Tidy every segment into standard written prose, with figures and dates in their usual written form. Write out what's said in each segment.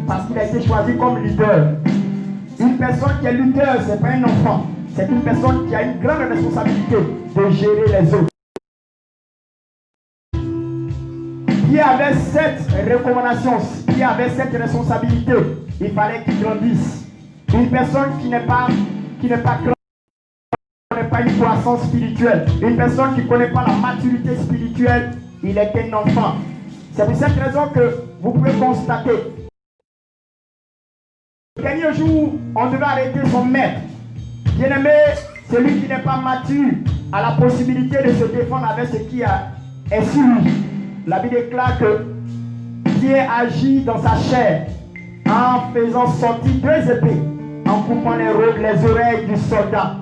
parce qu'il a été choisi comme leader. Une personne qui est leader, ce n'est pas un enfant. C'est une personne qui a une grande responsabilité de gérer les autres. Qui avait cette recommandation, qui avait cette responsabilité, il fallait qu'il grandisse. Une personne qui n'est pas grande, qui ne connaît pas une croissance spirituelle, une personne qui ne connaît pas la maturité spirituelle, il est un enfant. C'est pour cette raison que vous pouvez constater. Le dernier jour, on devait arrêter son maître. Bien-aimé, celui qui n'est pas mature a la possibilité de se défendre avec ce qui est sur lui. La Bible déclare que Dieu agit dans sa chair en faisant sortir 2 épées, en coupant les oreilles du soldat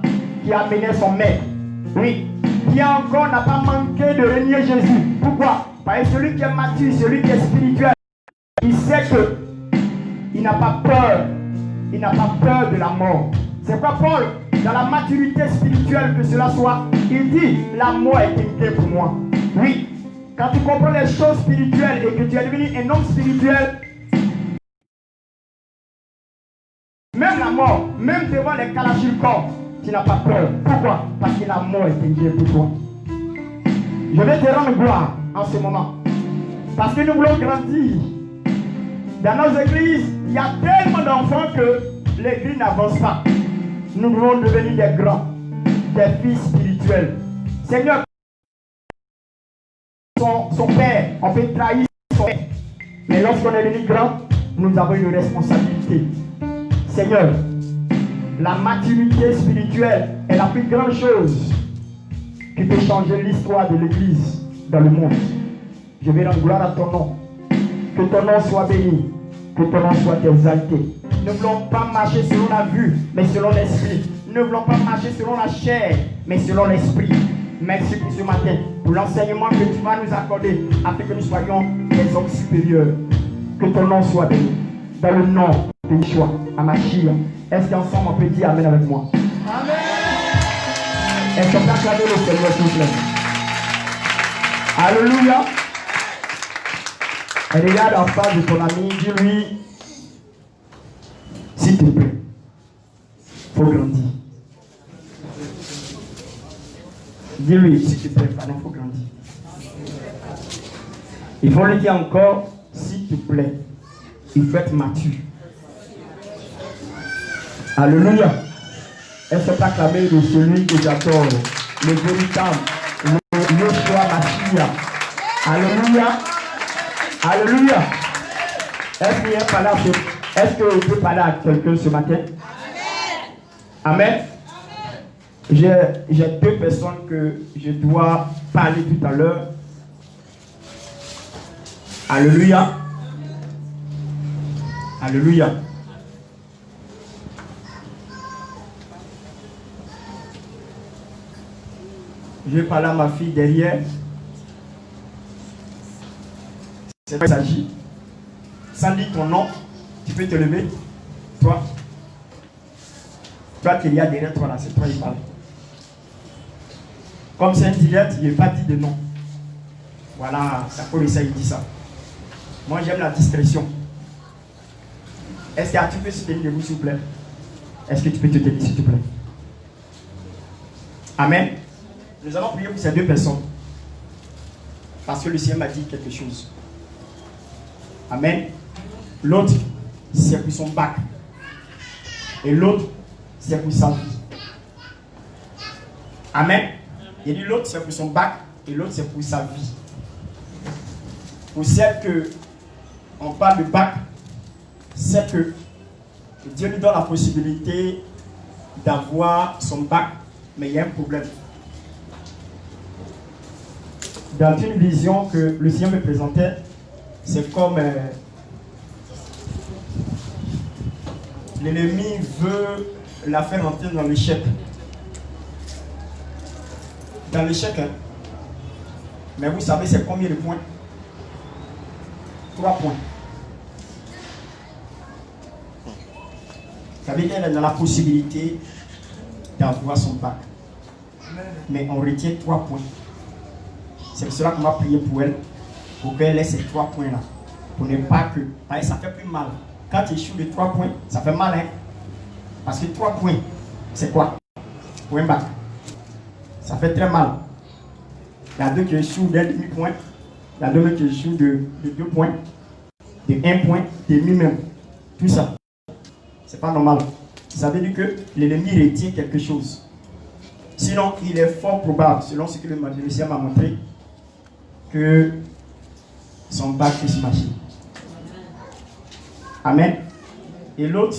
qui amenait son maître. Oui, qui encore n'a pas manqué de renier Jésus. Pourquoi? Parce que celui qui est mature, celui qui est spirituel, il sait que il n'a pas peur. Il n'a pas peur de la mort. C'est pas Paul, dans la maturité spirituelle que cela soit, il dit, la mort est une clé pour moi. Oui, quand tu comprends les choses spirituelles et que tu es devenu un homme spirituel, même la mort, même devant les kalachnikovs, tu n'as pas peur. Pourquoi? Parce que la mort est une clé pour toi. Je vais te rendre gloire en ce moment. Parce que nous voulons grandir. Dans nos églises, il y a tellement d'enfants que l'église n'avance pas. Nous voulons devenir des grands, des fils spirituels. Seigneur, son père, on peut trahir son père. Mais lorsqu'on est devenu grand, nous avons une responsabilité. Seigneur, la maturité spirituelle est la plus grande chose qui peut changer l'histoire de l'église dans le monde. Je vais rendre gloire à ton nom. Que ton nom soit béni, que ton nom soit exalté. Nous ne voulons pas marcher selon la vue, mais selon l'esprit. Nous ne voulons pas marcher selon la chair, mais selon l'esprit. Merci pour ce matin, pour l'enseignement que tu vas nous accorder, afin que nous soyons des hommes supérieurs. Que ton nom soit béni. Dans le nom de Yeshua, Amashia. Est-ce qu'ensemble on peut dire Amen avec moi? Amen. Est-ce qu'on peut acclamer le Seigneur, s'il vous plaît? Alléluia. Et regarde en face de ton ami, dis-lui, s'il te plaît, il faut grandir. Dis-lui, s'il te plaît, pardon, il faut grandir. Il faut lui dire encore, s'il te plaît, il faut être mature. Alléluia. Est-ce qu'on peut acclamer de celui que j'adore, le véritable, le Yeshua Mashiach. Alléluia. Alléluia. Est-ce que je peux parler à quelqu'un ce matin? Amen. J'ai 2 personnes que je dois parler tout à l'heure. Alléluia. Alléluia. Je vais parler à ma fille derrière. C'est quoi il s'agit? Sans dire ton nom, tu peux te lever. Toi qui y a derrière toi là, c'est toi qui parle. Comme c'est un direct, il n'est pas dit de nom. Voilà, ça peut essayer de dire ça. Moi j'aime la discrétion. Est-ce que tu peux se tenir debout s'il vous plaît? Est-ce que tu peux te tenir s'il te plaît? Amen. Nous allons prier pour ces 2 personnes. Parce que le Seigneur m'a dit quelque chose. Amen. L'autre, c'est pour son bac. Et l'autre, c'est pour sa vie. Amen. Il dit l'autre, c'est pour son bac. Et l'autre, c'est pour sa vie. Pour celle que on parle de bac, c'est que Dieu lui donne la possibilité d'avoir son bac, mais il y a un problème. Dans une vision que le Seigneur me présentait, c'est comme l'ennemi veut la faire entrer dans l'échec. Dans l'échec, hein? Mais vous savez c'est combien de points? 3 points. Ça veut dire qu'elle est dans la possibilité d'avoir son bac. Mais on retient 3 points. C'est pour cela qu'on va prier pour elle, pour qu'elle ait ces 3 points-là. Pour ne pas que... Ça fait plus mal Quand tu échoues de 3 points, ça fait mal, hein? Parce que 3 points, c'est quoi? Point bac. Ça fait très mal. Il y a deux qui échouent d'un demi-point. Il y a deux qui échouent de 2 points. De 1 point, demi même. Tout ça. C'est pas normal. Ça veut dire que l'ennemi retient quelque chose. Sinon, il est fort probable, selon ce que le magicien m'a montré, que son bac puisse marcher. Amen. Et l'autre,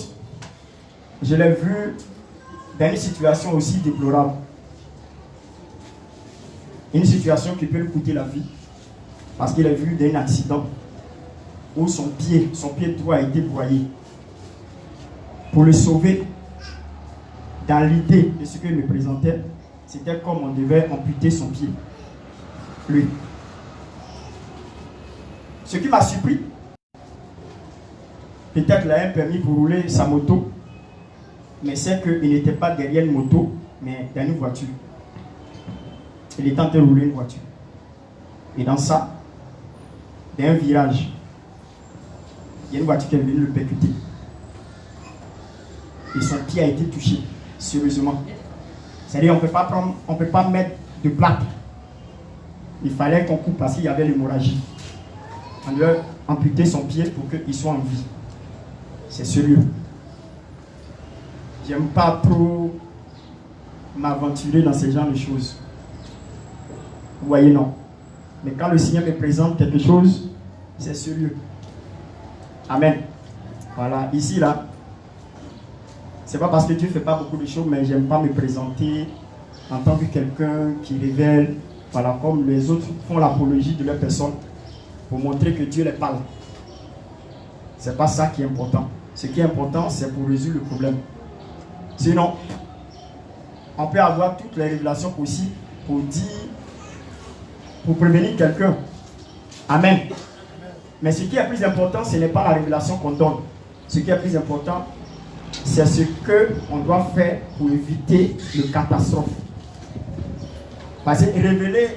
je l'ai vu dans une situation aussi déplorable. Une situation qui peut lui coûter la vie. Parce qu'il a vu d'un accident où son pied droit a été broyé. Pour le sauver, dans l'idée de ce qu'il me présentait, c'était comme on devait amputer son pied. Lui. Ce qui m'a surpris, peut-être qu'il a un permis pour rouler sa moto, mais c'est qu'il n'était pas derrière une moto, mais dans une voiture. Il est en train de rouler une voiture. Et dans ça, dans un virage, il y a une voiture qui est venue le percuter. Et son pied a été touché, sérieusement. C'est-à-dire on ne peut pas mettre de plaque. Il fallait qu'on coupe parce qu'il y avait l'hémorragie. On doit amputer son pied pour qu'il soit en vie. C'est sérieux. J'aime pas trop m'aventurer dans ce genre de choses. Vous voyez, non. Mais quand le Seigneur me présente quelque chose, c'est sérieux. Amen. Voilà, ici, là, c'est pas parce que Dieu ne fait pas beaucoup de choses, mais j'aime pas me présenter en tant que quelqu'un qui révèle, voilà, comme les autres font l'apologie de leur personne, pour montrer que Dieu les parle. C'est pas ça qui est important. Ce qui est important, c'est pour résoudre le problème. Sinon, on peut avoir toutes les révélations possibles pour dire, pour prévenir quelqu'un. Amen. Mais ce qui est plus important, ce n'est pas la révélation qu'on donne. Ce qui est plus important, c'est ce qu'on doit faire pour éviter le catastrophe. Parce que révéler,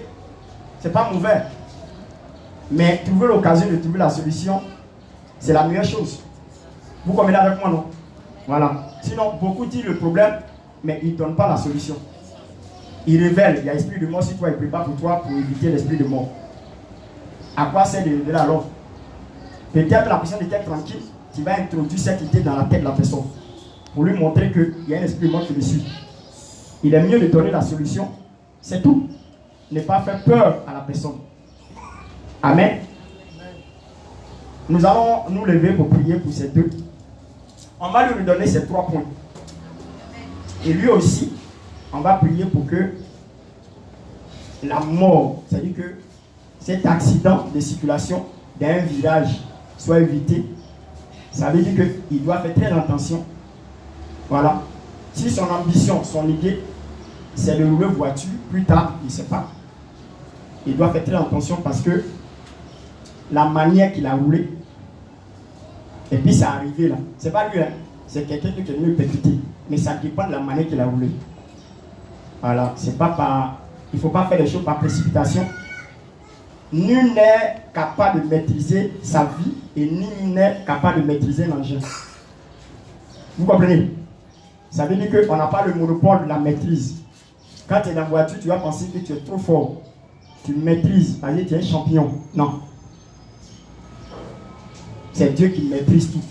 ce n'est pas mauvais. Mais trouver l'occasion de trouver la solution, c'est la meilleure chose. Vous comprenez avec moi, non? Voilà. Sinon, beaucoup disent le problème, mais ils ne donnent pas la solution. Ils révèlent, il y a l'esprit de mort sur toi, ils préparent pour toi pour éviter l'esprit de mort. À quoi sert de révéler alors? Peut-être la personne était tranquille, tu vas introduire cette idée dans la tête de la personne pour lui montrer qu'il y a un esprit de mort qui le suit. Il est mieux de donner la solution, c'est tout. Ne pas faire peur à la personne. Amen. Nous allons nous lever pour prier pour ces deux. On va lui donner ces 3 points. Et lui aussi, on va prier pour que la mort, c'est-à-dire que cet accident de circulation d'un virage soit évité. Ça veut dire qu'il doit faire très attention. Voilà. Si son ambition, son idée, c'est de rouler voiture, plus tard, il ne sait pas. Il doit faire très attention parce que la manière qu'il a roulé, et puis ça arrivé là, c'est pas lui, hein, c'est quelqu'un qui est venu le percuter. Mais ça dépend de la manière qu'il a roulé. Voilà, c'est pas par. Il ne faut pas faire les choses par précipitation. Nul n'est capable de maîtriser sa vie et nul n'est capable de maîtriser l'engin. Vous comprenez? Ça veut dire qu'on n'a pas le monopole de la maîtrise. Quand tu es dans la voiture, tu vas penser que tu es trop fort. Tu maîtrises, parce que tu es un champion. Non. C'est Dieu qui maîtrise tout.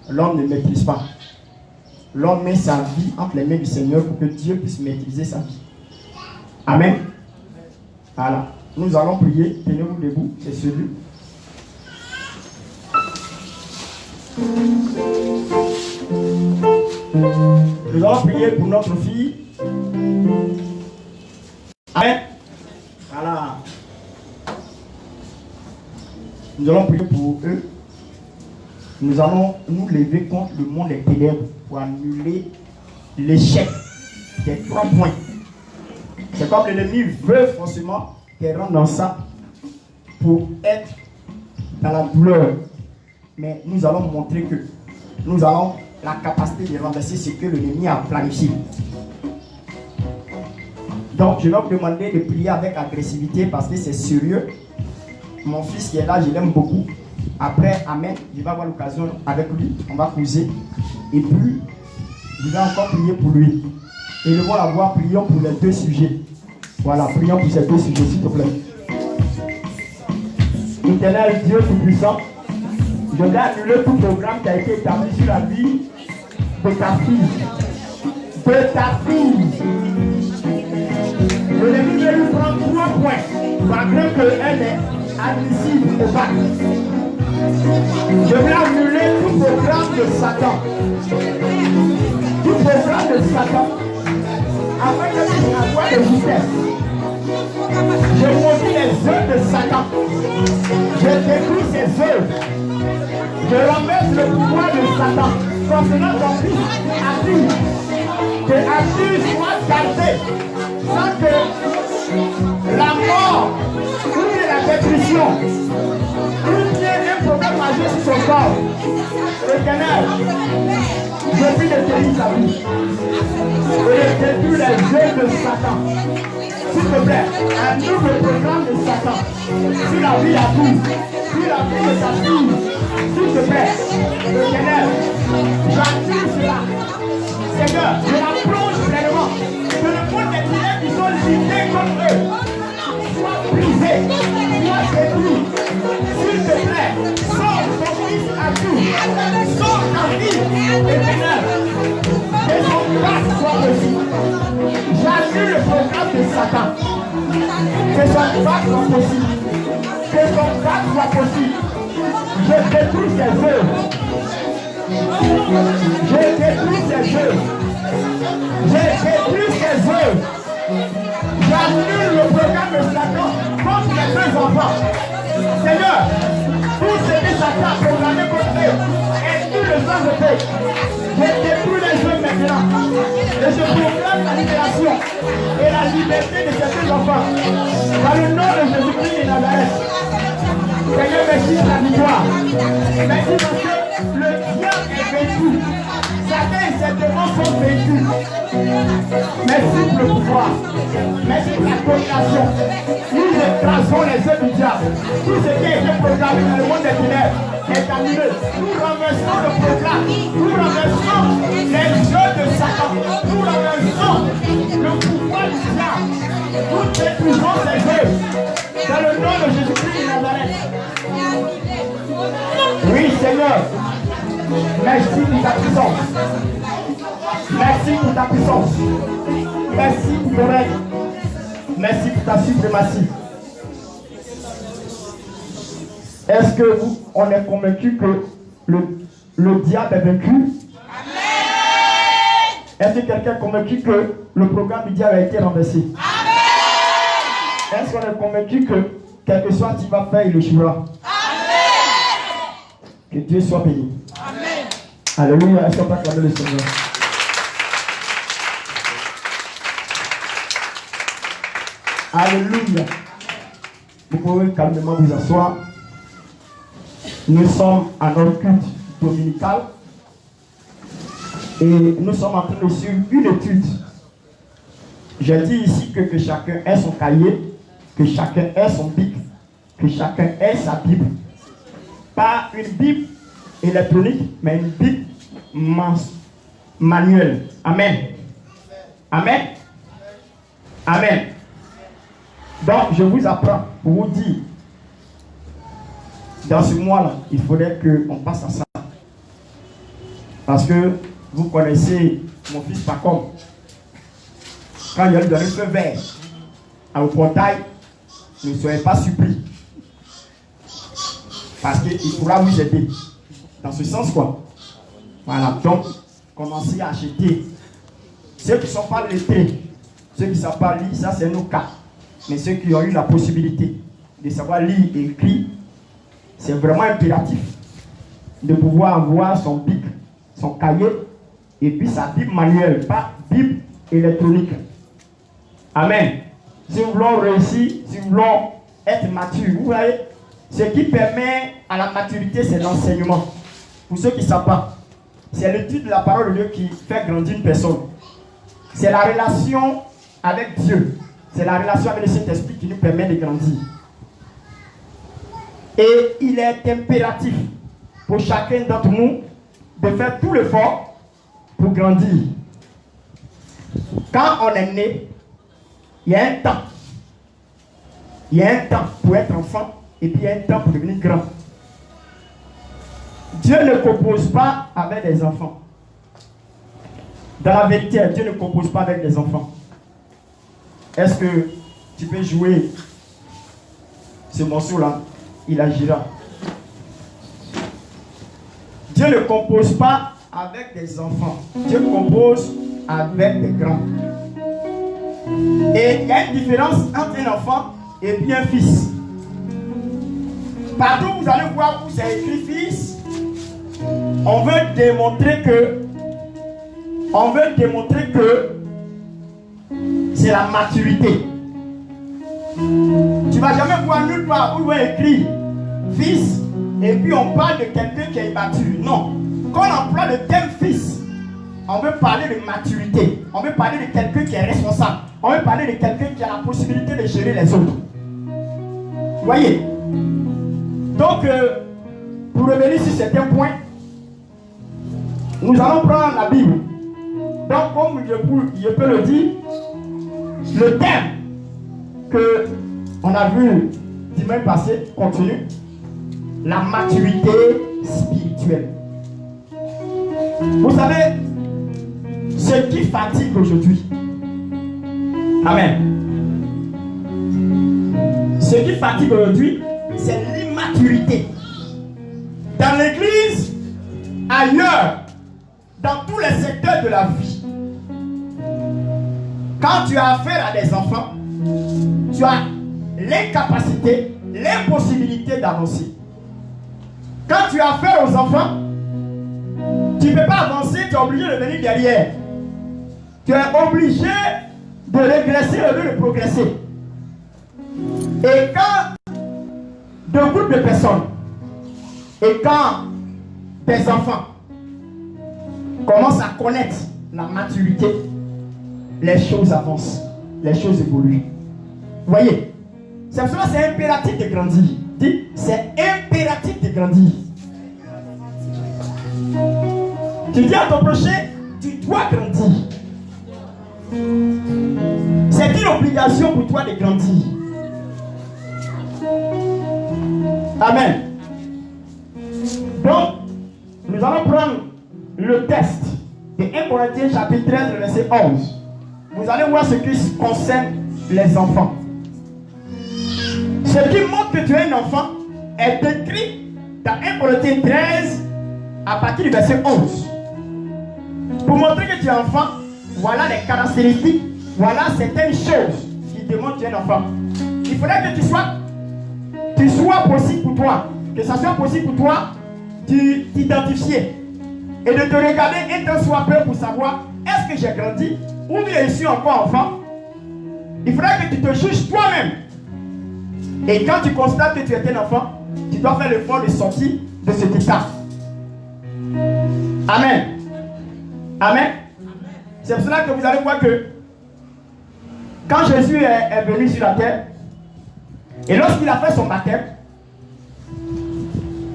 L'homme ne maîtrise pas. L'homme met sa vie entre les mains du Seigneur pour que Dieu puisse maîtriser sa vie. Amen. Voilà. Nous allons prier. Tenez-vous debout. C'est celui. Nous allons prier pour notre fille. Amen. Voilà. Nous allons prier pour eux. Nous allons nous lever contre le monde des ténèbres pour annuler l'échec des 3 points. C'est comme l'ennemi veut forcément qu'elle rentre dans ça pour être dans la douleur. Mais nous allons montrer que nous avons la capacité de renverser ce que l'ennemi a planifié. Donc je vais vous demander de prier avec agressivité parce que c'est sérieux. Mon fils qui est là, je l'aime beaucoup. Après, amen, je vais avoir l'occasion avec lui, on va causer. Et puis, je vais encore prier pour lui. Et nous allons avoir, prions pour les deux sujets. Voilà, prions pour ces deux sujets, s'il te plaît. Éternel Dieu Tout-Puissant, je vais annuler tout programme qui a été établi sur la vie de ta fille. De ta fille. Je vais lui prendre 3 points, malgré qu'elle est admissible au bac. Je vais annuler tout programme de Satan. Tout programme de Satan. Afin que tu envoies de vitesse. Je maudis les œuvres de Satan. Je détruis ses œuvres. Je renverse le pouvoir de Satan concernant ton fils Arthur. Que Arthur soit gardé sans que la mort ou la détruction ou bien un problème majeur sur son corps. Éternel, je prie de guérir sa vie. Et de détruire les œuvres de Satan. S'il te plaît, annule le programme de Satan sur la vie d'Arthur, sur la vie de sa fille. S'il te plaît, Éternel, j'annule cela. Seigneur, je la plonge pleinement. Que le monde des ténèbres qui sont limités contre eux soit brisé, soit détruit. S'il te plaît, sauve ton fils Arthur, sauve ta fille, Éternel. Que son grâce soit possible. J'annule le programme de Satan. Que son grâce soit possible. Que son grâce soit possible. Je détruis ses œuvres. Je détruis ses œuvres. Je détruis ses œuvres. J'annule le programme de Satan contre les 2 enfants. Seigneur, tout ce que Satan a programmé contre eux, est tout le sang de paix. Je détruis les œuvres maintenant. Et je proclame la libération et la liberté de ces 2 enfants. Dans le nom de Jésus-Christ de Nazareth. Seigneur, merci pour la victoire. Merci parce que le diable est vaincu. Satan et ses démons sont vaincus. Merci pour le pouvoir. Merci pour la domination. Nous écrasons les œuvres du diable. Tout ce qui a été programmé dans le monde des ténèbres est annulé. Nous renversons le programme. Nous renversons les œuvres de Satan. Nous renversons le pouvoir du diable. Nous détruisons ces œuvres. Dans le nom de Jésus-Christ de Nazareth. Oui, Seigneur. Merci pour ta puissance. Merci pour ta puissance. Merci pour ton règne. Merci pour ta suprématie. Est-ce que on est convaincu que le diable est vaincu? Amen. Est-ce que quelqu'un est convaincu que le programme du diable a été renversé? Amen. Est-ce qu'on est convaincu que quel que soit ce qu'il va faire, il échouera? Amen. Que Dieu soit béni. Amen. Alléluia. Est-ce qu'on peut acclamer le Seigneur? Alléluia. Vous pouvez calmement vous asseoir. Nous sommes à notre culte dominical et nous sommes en train de suivre une étude. J'ai dit ici que chacun ait son cahier, que chacun ait son bic, que chacun ait sa Bible. Pas une Bible électronique, mais une Bible manuelle. Amen. Amen. Amen. Donc, je vous apprends pour vous dire, dans ce mois-là, il faudrait qu'on passe à ça. Parce que vous connaissez mon fils Pacom. Quand il a eu donné le feu vert au portail, ne soyez pas surpris. Parce qu'il pourra vous aider. Dans ce sens, quoi. Voilà. Donc, commencez à acheter. Ceux qui ne sont pas lettrés, ceux qui ne savent pas lire, ça c'est nos cas. Mais ceux qui ont eu la possibilité de savoir lire et écrire, c'est vraiment impératif de pouvoir avoir son bic, son cahier, et puis sa Bible manuelle, pas Bible électronique. Amen. Si nous voulons réussir, si nous voulons être matures, vous voyez, ce qui permet à la maturité, c'est l'enseignement. Pour ceux qui ne savent pas, c'est l'étude de la parole de Dieu qui fait grandir une personne. C'est la relation avec Dieu. C'est la relation avec le Saint-Esprit qui nous permet de grandir. Et il est impératif pour chacun d'entre nous de faire tout l'effort pour grandir. Quand on est né, il y a un temps. Il y a un temps pour être enfant et puis il y a un temps pour devenir grand. Dieu ne compose pas avec des enfants. Dans la vérité, Dieu ne compose pas avec des enfants. Est-ce que tu peux jouer ce morceau-là? Il agira. Dieu ne compose pas avec des enfants. Dieu compose avec des grands. Et il y a une différence entre un enfant et puis un fils. Partout vous allez voir où c'est écrit fils, on veut démontrer que c'est la maturité. Tu ne vas jamais voir nulle part où il est écrit fils et puis on parle de quelqu'un qui est immature. Non. Quand on emploie le terme fils, on veut parler de maturité. On veut parler de quelqu'un qui est responsable. On veut parler de quelqu'un qui a la possibilité de gérer les autres. Vous voyez? Donc, pour revenir sur certains points, nous allons prendre la Bible. Donc, comme je peux le dire, le thème que on a vu dimanche passé continue. La maturité spirituelle. Vous savez, ce qui fatigue aujourd'hui, amen. Ce qui fatigue aujourd'hui, c'est l'immaturité. Dans l'église, ailleurs, dans tous les secteurs de la vie, quand tu as affaire à des enfants, tu as l'incapacité, l'impossibilité d'avancer. Quand tu as affaire aux enfants, tu ne peux pas avancer, tu es obligé de venir derrière. Tu es obligé de régresser au lieu de progresser. Et quand deux groupes de personnes, et quand tes enfants commencent à connaître la maturité, les choses avancent, les choses évoluent. Vous voyez, c'est pour ça que c'est impératif de grandir. Dis, c'est impératif de grandir. Tu dis à ton prochain, tu dois grandir. C'est une obligation pour toi de grandir. Amen. Donc, nous allons prendre le test de 1 Corinthiens chapitre 13, le verset 11. Vous allez voir ce qui concerne les enfants. Ce qui montre que tu es un enfant est écrit dans 1 Corinthiens 13 à partir du verset 11. Pour montrer que tu es enfant, voilà les caractéristiques, voilà certaines choses qui démontrent que tu es un enfant. Il faudrait que tu sois possible pour toi, que ça soit possible pour toi de t'identifier et de te regarder et de sois peur pour savoir est-ce que j'ai grandi ou bien je suis encore enfant. Il faudrait que tu te juges toi-même. Et quand tu constates que tu es un enfant, tu dois faire l'effort de sortir de cet état. Amen. Amen. C'est pour cela que vous allez voir que quand Jésus est venu sur la terre, et lorsqu'il a fait son baptême,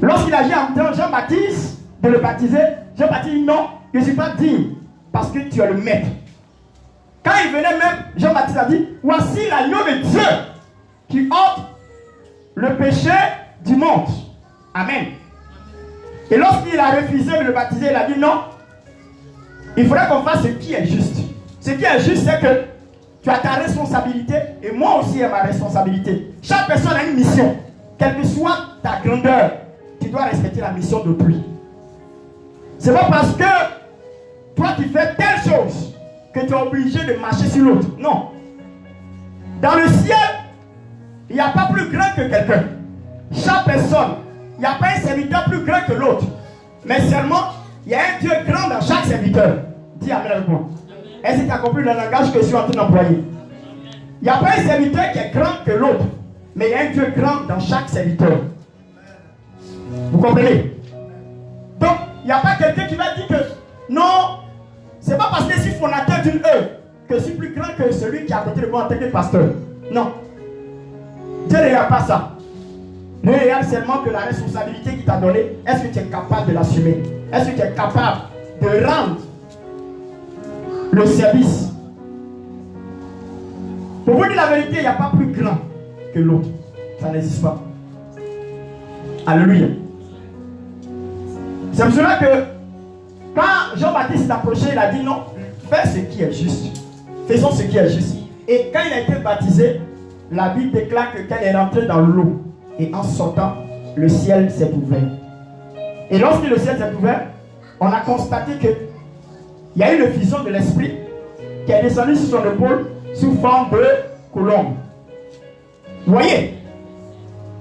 lorsqu'il a dit à Jean-Baptiste de le baptiser, Jean-Baptiste dit non, je ne suis pas digne parce que tu es le maître. Quand il venait même, Jean-Baptiste a dit, voici l'agneau de Dieu qui ôte le péché du monde. Amen. Et lorsqu'il a refusé de le baptiser, il a dit non, il faudrait qu'on fasse ce qui est juste. Ce qui est juste, c'est que tu as ta responsabilité et moi aussi j'ai ma responsabilité. Chaque personne a une mission. Quelle que soit ta grandeur, tu dois respecter la mission d'autrui. C'est pas parce que toi tu fais telle chose que tu es obligé de marcher sur l'autre. Non. Dans le ciel, il n'y a pas plus grand que quelqu'un. Chaque personne, il n'y a pas un serviteur plus grand que l'autre. Mais seulement, il y a un Dieu grand dans chaque serviteur. Dis amen avec moi. Est-ce que tu as compris le langage que je suis en train d'employer? Il n'y a pas un serviteur qui est grand que l'autre. Mais il y a un Dieu grand dans chaque serviteur. Vous comprenez? Donc, il n'y a pas quelqu'un qui va dire que non, c'est pas parce que je suis fondateur d'une œuvre que je suis plus grand que celui qui est à côté de moi en tant que pasteur. Non. Dieu ne regarde pas ça. Ne regarde seulement que la responsabilité qu'il t'a donnée. Est-ce que tu es capable de l'assumer? Est-ce que tu es capable de rendre le service? Pour vous dire la vérité, il n'y a pas plus grand que l'autre. Ça n'existe pas. Alléluia. C'est pour cela que quand Jean-Baptiste s'approchait, il a dit non, fais ce qui est juste. Faisons ce qui est juste. Et quand il a été baptisé, la Bible déclare que quand il est rentré dans l'eau, et en sortant, le ciel s'est ouvert. Et lorsque le ciel s'est ouvert, on a constaté qu'il y a eu une vision de l'esprit qui est descendue sur son épaule sous forme de colombe. Vous voyez?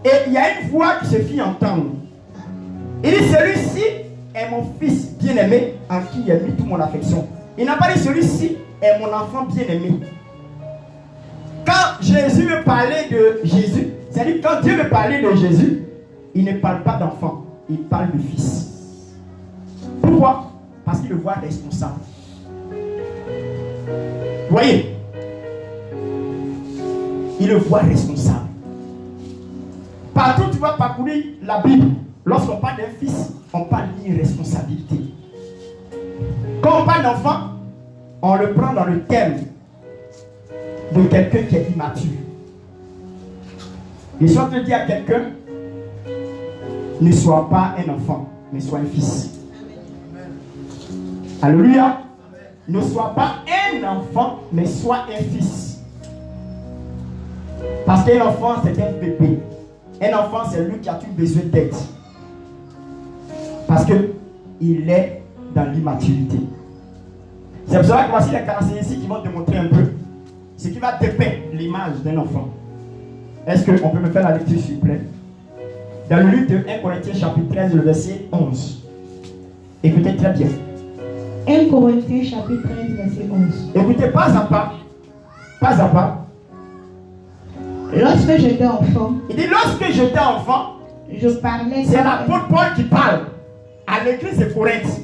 Et il y a une voix qui se fit entendre. Il dit, celui-ci est mon fils bien-aimé en qui j'ai mis toute mon affection. Il n'a pas dit, celui-ci est mon enfant bien-aimé. Quand Jésus me parlait de Jésus, c'est-à-dire quand Dieu me parlait de Jésus, il ne parle pas d'enfant, il parle de fils. Pourquoi? Parce qu'il le voit responsable. Vous voyez? Il le voit responsable. Partout où tu vas parcourir la Bible, lorsqu'on parle d'un fils, on parle d'irresponsabilité. Quand on parle d'enfant, on le prend dans le thème de quelqu'un qui est immature. Et si on te dit à quelqu'un, ne sois pas un enfant, mais sois un fils. Alléluia. Ne sois pas un enfant, mais sois un fils. Parce qu'un enfant, c'est un bébé. Un enfant, c'est lui qui a tout besoin d'aide. Parce qu'il est dans l'immaturité. C'est pour cela que voici les caractéristiques qui vont te montrer un peu ce qui va dépeindre l'image d'un enfant. Est-ce qu'on peut me faire la lecture s'il vous plaît? Dans le livre de 1 Corinthiens chapitre 13, le verset 11. Écoutez très bien. 1 Corinthiens chapitre 13, verset 11. Écoutez pas à pas. Pas à pas. Lorsque j'étais enfant, il dit lorsque j'étais enfant, je parlais. C'est l'apôtre Paul qui parle à l'église de Corinthe.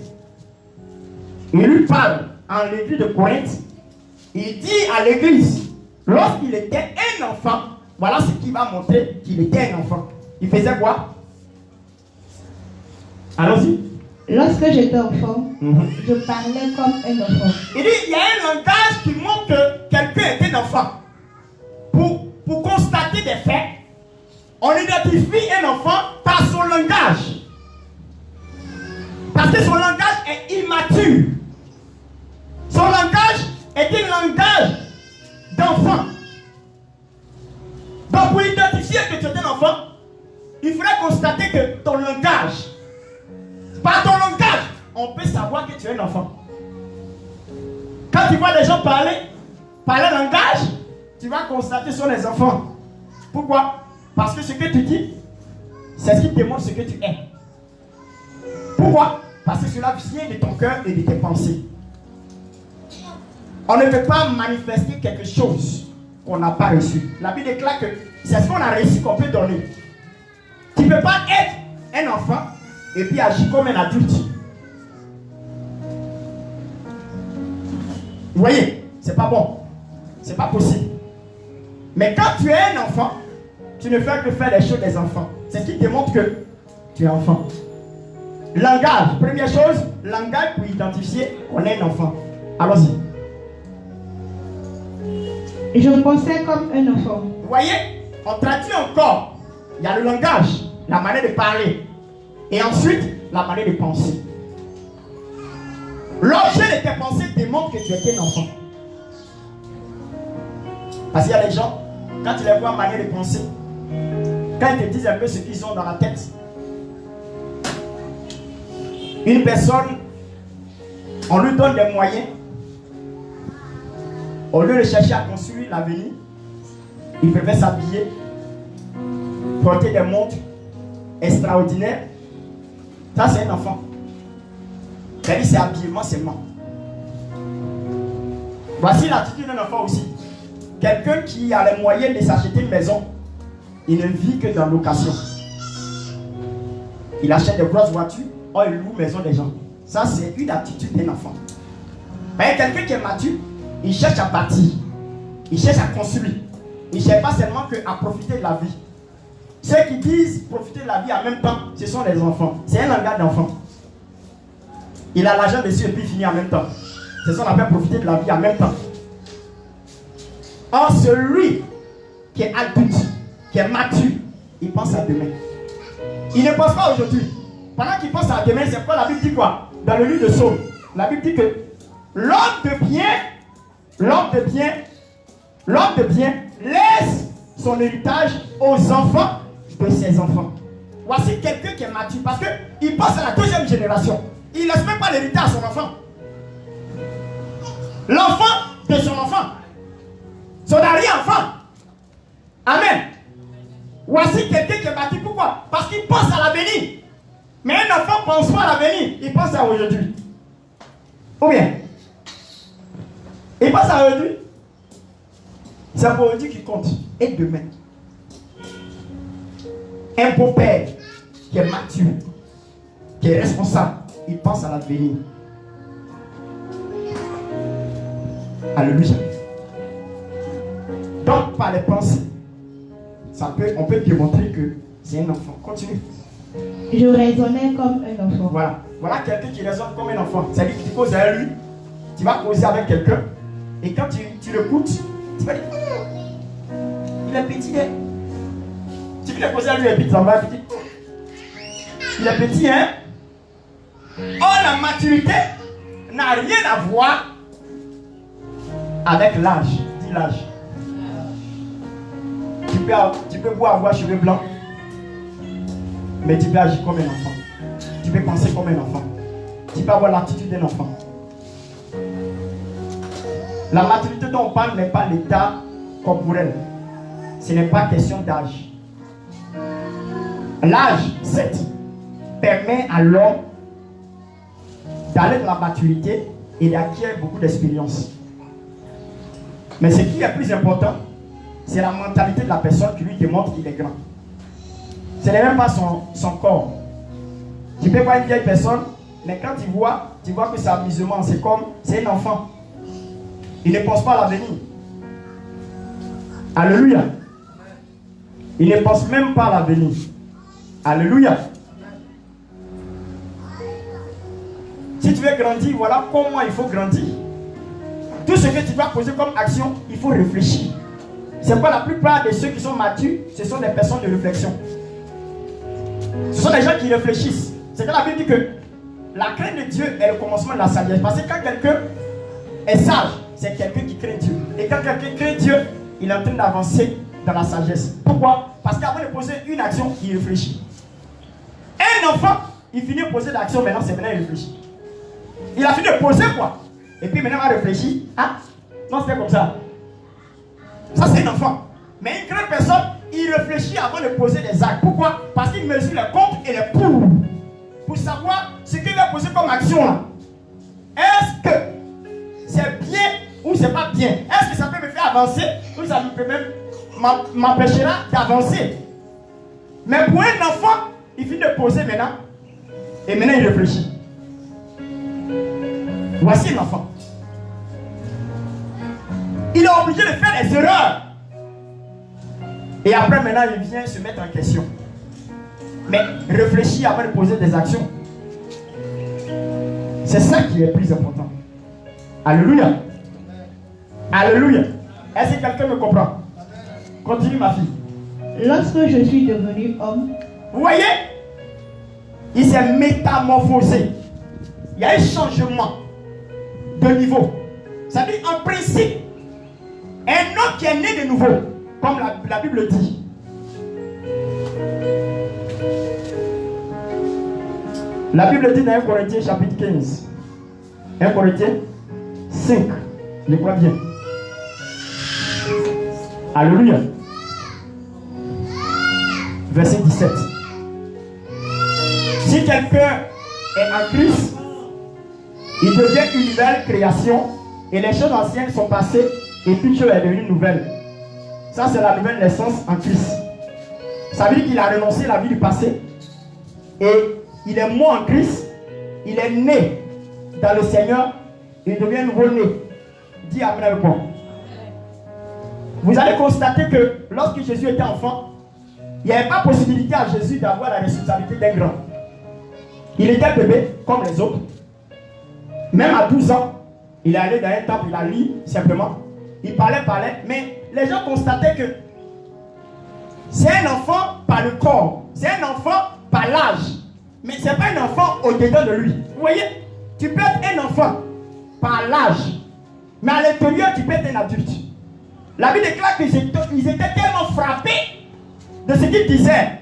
Il lui parle en l'église de Corinthe. Il dit à l'église, lorsqu'il était un enfant, voilà ce qui va montrer qu'il était un enfant. Il faisait quoi? Allons-y. Lorsque j'étais enfant, je parlais comme un enfant. Il dit, il y a un langage qui montre que quelqu'un était un enfant. Pour constater des faits, on identifie un enfant par son langage. Parce que son langage est immature. Son langage est un langage d'enfant. Donc pour identifier que tu es un enfant, il faudrait constater que ton langage, par ton langage, on peut savoir que tu es un enfant. Quand tu vois les gens parler langage, tu vas constater sur les enfants. Pourquoi? Parce que ce que tu dis, c'est ce qui démontre ce que tu es. Pourquoi? Parce que cela vient de ton cœur et de tes pensées. On ne peut pas manifester quelque chose qu'on n'a pas reçu. La Bible déclare que c'est ce qu'on a reçu qu'on peut donner. Tu ne peux pas être un enfant et puis agir comme un adulte. Vous voyez, c'est pas bon. C'est pas possible. Mais quand tu es un enfant, tu ne fais que faire les choses des enfants. C'est ce qui démontre que tu es enfant. Langage, première chose, langage pour identifier qu'on est un enfant. Allons-y. Je pensais comme un enfant. Vous voyez, on traduit encore. Il y a le langage, la manière de parler. Et ensuite, la manière de penser. L'objet de tes pensées démontre que tu es un enfant. Parce qu'il y a des gens, quand tu les vois en manière de penser, quand ils te disent un peu ce qu'ils ont dans la tête, une personne, on lui donne des moyens, au lieu de chercher à construire l'avenir, il préfère s'habiller, porter des montres extraordinaires. Ça, c'est un enfant. C'est-à-dire, c'est habillement seulement. Voici l'attitude d'un enfant aussi. Quelqu'un qui a les moyens de s'acheter une maison, il ne vit que dans la location. Il achète des grosses voitures, il loue la maison des gens. Ça, c'est une attitude d'un enfant. Mais quelqu'un qui est mature, il cherche à bâtir, il cherche à construire. Il ne cherche pas seulement à profiter de la vie. Ceux qui disent profiter de la vie en même temps, ce sont les enfants. C'est un langage d'enfant. Il a l'argent dessus et puis il finit en même temps. C'est ce qu'on appelle profiter de la vie en même temps. Or, celui qui est adulte, qui est mature, il pense à demain. Il ne pense pas aujourd'hui. Pendant qu'il pense à demain, c'est quoi la Bible dit quoi? Dans le livre de Psaume, la Bible dit que l'homme de bien laisse son héritage aux enfants de ses enfants. Voici quelqu'un qui est mature parce qu'il pense à la deuxième génération. Il ne laisse même pas l'héritage à son enfant. L'enfant de son enfant. Son arrière-enfant. Amen. Voici quelqu'un qui est mature. Pourquoi? Parce qu'il pense à l'avenir. Mais un enfant ne pense pas à l'avenir. Il pense à aujourd'hui. Ou bien? Il pense à aujourd'hui. C'est pour aujourd'hui qui compte. Et demain. Un beau père qui est mature, qui est responsable, il pense à l'avenir. Alléluia. Donc, par les pensées, on peut démontrer que c'est un enfant. Continue. Je raisonnais comme un enfant. Voilà quelqu'un qui raisonne comme un enfant. C'est-à-dire que tu causes avec lui, tu vas causer avec quelqu'un, et quand tu l'écoutes, tu vas dire il est petit, hein? Tu veux causer avec lui et puis tu t'en vas, petit. Il est petit, hein? Or, la maturité n'a rien à voir avec l'âge. Dis l'âge. Tu peux avoir cheveux blancs, mais tu peux agir comme un enfant. Tu peux penser comme un enfant. Tu peux avoir l'attitude d'un enfant. La maturité dont on parle n'est pas l'état corporel. Ce n'est pas question d'âge. L'âge, certes, permet à l'homme d'aller dans la maturité et d'acquérir beaucoup d'expérience. Mais ce qui est plus important, c'est la mentalité de la personne qui lui démontre qu'il est grand. Ce n'est même pas son corps. Tu peux voir une vieille personne, mais quand tu vois que c'est amusement, c'est un enfant. Il ne pense pas à l'avenir. Alléluia. Il ne pense même pas à l'avenir. Alléluia. Si tu veux grandir, voilà comment il faut grandir. Tout ce que tu dois poser comme action, il faut réfléchir. C'est pas la plupart de ceux qui sont matures, ce sont des personnes de réflexion. Ce sont des gens qui réfléchissent. C'est que la Bible dit que la crainte de Dieu est le commencement de la sagesse. Parce que quand quelqu'un est sage, c'est quelqu'un qui craint Dieu. Et quand quelqu'un craint Dieu, il est en train d'avancer dans la sagesse. Pourquoi? Parce qu'avant de poser une action, il réfléchit. Un enfant, il finit de poser l'action, maintenant il réfléchit. Il a fini de poser quoi? Et puis maintenant il va réfléchir. Ah, non, c'est comme ça. Ça, c'est un enfant. Mais une grande personne, il réfléchit avant de poser des actes. Pourquoi? Parce qu'il mesure les contre et les pour savoir ce qu'il va poser comme action là. Est-ce que c'est bien ou c'est pas bien? Est-ce que ça peut me faire avancer ou ça peut même m'empêchera d'avancer? Mais pour un enfant, il finit de poser maintenant et maintenant il réfléchit. Voici un enfant. Il est obligé de faire des erreurs. Et après maintenant il vient se mettre en question. Mais réfléchir avant de poser des actions. C'est ça qui est plus important. Alléluia. Alléluia. Est-ce que quelqu'un me comprend? Continue ma fille. Lorsque je suis devenu homme, vous voyez, il s'est métamorphosé. Il y a un changement de niveau. Ça dit en principe, un homme qui est né de nouveau, comme la Bible dit. La Bible dit dans 1 Corinthiens chapitre 15. 1 Corinthiens 5. Je crois bien. Alléluia. Verset 17. Si quelqu'un est en Christ, il devient une nouvelle création et les choses anciennes sont passées et toute chose est devenue nouvelle. Ça, c'est la nouvelle naissance en Christ. Ça veut dire qu'il a renoncé à la vie du passé et il est mort en Christ. Il est né dans le Seigneur. Il devient nouveau-né. Dis amen avec moi. Vous allez constater que lorsque Jésus était enfant, Il n'y avait pas possibilité à Jésus d'avoir la responsabilité d'un grand. Il était bébé comme les autres. Même à 12 ans, il est allé dans un temple, il a lu simplement. Il parlait, mais les gens constataient que c'est un enfant par le corps, c'est un enfant par l'âge, mais ce n'est pas un enfant au-dedans de lui. Vous voyez, tu peux être un enfant par l'âge, mais à l'intérieur, tu peux être un adulte. La Bible déclare qu'ils étaient tellement frappés de ce qu'ils disaient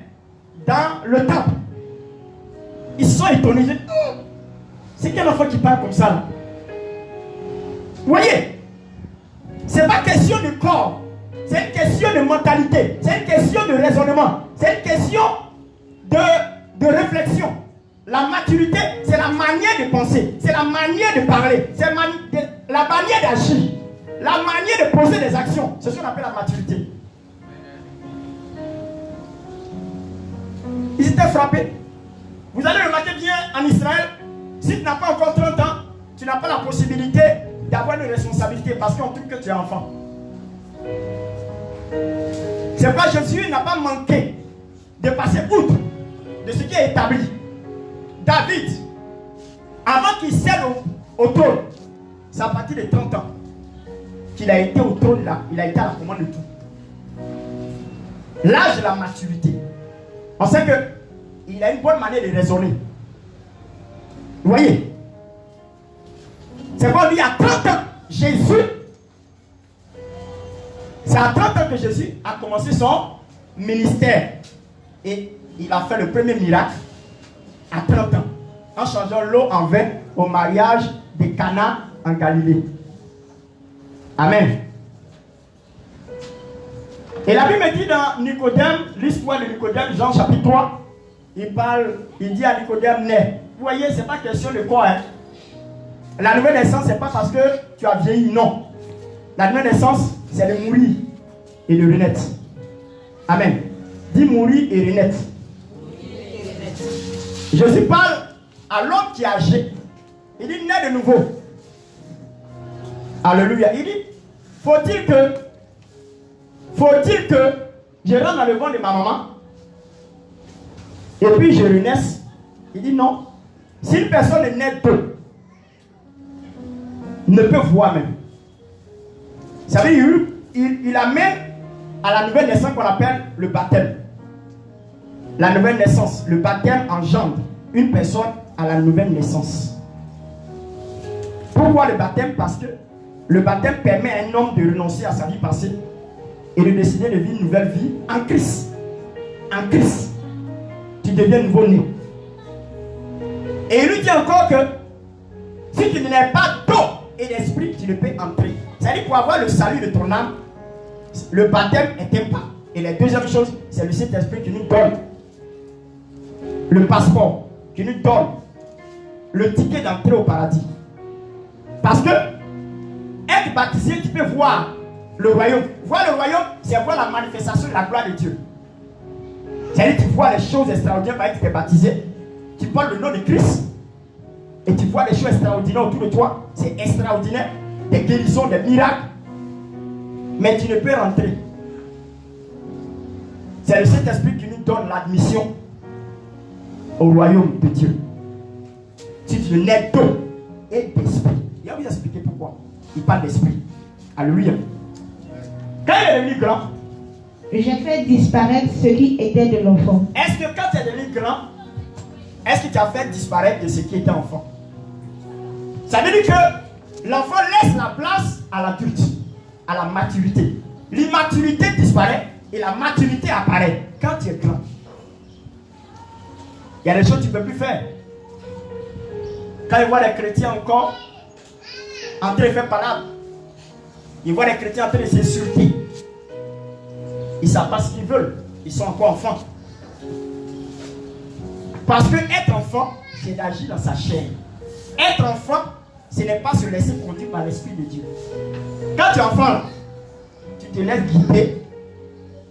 dans le temple. Ils se sont étonnés. C'est quel enfant qui parle comme ça là? Vous voyez, ce n'est pas question de corps, c'est une question de mentalité, c'est une question de raisonnement, c'est une question de réflexion. La maturité, c'est la manière de penser, c'est la manière de parler, c'est la manière d'agir, la manière de poser des actions. C'est ce qu'on appelle la maturité. Ils étaient frappés. Vous allez remarquer bien en Israël, si tu n'as pas encore 30 ans, tu n'as pas la possibilité d'avoir une responsabilité parce qu'on trouve que tu es enfant. C'est pourquoi Jésus n'a pas manqué de passer outre de ce qui est établi. David, avant qu'il cède au trône, c'est à partir de 30 ans qu'il a été au trône là, il a été à la commande de tout. L'âge de la maturité. On sait qu'il a une bonne manière de raisonner. Vous voyez? C'est bon, lui, à 30 ans, Jésus, c'est à 30 ans que Jésus a commencé son ministère. Et il a fait le premier miracle à 30 ans, en changeant l'eau en vin au mariage de Cana en Galilée. Amen. Et la Bible me dit dans Nicodème, l'histoire de Nicodème, Jean chapitre 3, il dit à Nicodème, né. Vous voyez, ce n'est pas question de quoi. Hein? La nouvelle naissance, ce n'est pas parce que tu as vieilli, non. La nouvelle naissance, c'est de mourir et de renaître. Amen. Dis mourir et renaître. Jésus parle à l'homme qui est âgé. Il dit, né de nouveau. Alléluia. Il dit, faut-il que je rentre dans le ventre de ma maman et puis je renaisse? Il dit non. Si une personne est née d'eau, ne peut voir même. Ça veut dire il amène à la nouvelle naissance qu'on appelle le baptême. La nouvelle naissance, le baptême engendre une personne à la nouvelle naissance. Pourquoi le baptême? Parce que le baptême permet à un homme de renoncer à sa vie passée et de décider de vivre une nouvelle vie en Christ. En Christ. Tu deviens nouveau-né. Et il lui dit encore que si tu n'es pas d'eau et d'esprit, tu ne peux entrer. C'est-à-dire pour avoir le salut de ton âme, le baptême est un pas. Et la deuxième chose, c'est le Saint-Esprit qui nous donne le passeport, qui nous donne le ticket d'entrée au paradis. Parce que être baptisé, tu peux voir le royaume. Voir le royaume, c'est voir la manifestation de la gloire de Dieu. C'est-à-dire tu vois les choses extraordinaires parce que tu es baptisé. Tu parles le nom de Christ et tu vois des choses extraordinaires autour de toi. C'est extraordinaire. Des guérisons, des miracles. Mais tu ne peux rentrer. C'est le Saint-Esprit qui nous donne l'admission au royaume de Dieu. Si tu n'es d'eau et d'esprit. Il va vous expliquer pourquoi. Il parle d'esprit. Alléluia. Quand il est devenu grand, j'ai fait disparaître ce qui était de l'enfant. Est-ce que quand tu es devenu grand, est-ce que tu as fait disparaître de ce qui était enfant? Ça veut dire que l'enfant laisse la place à l'adulte, à la maturité. L'immaturité disparaît et la maturité apparaît quand tu es grand. Il y a des choses que tu ne peux plus faire. Quand ils voient les chrétiens encore en train de faire parade, ils voient les chrétiens en train de s'insulter. Ils ne savent pas ce qu'ils veulent. Ils sont encore enfants. Parce que être enfant, c'est d'agir dans sa chair. Être enfant, ce n'est pas se laisser conduire par l'Esprit de Dieu. Quand tu es enfant, là, tu te laisses guider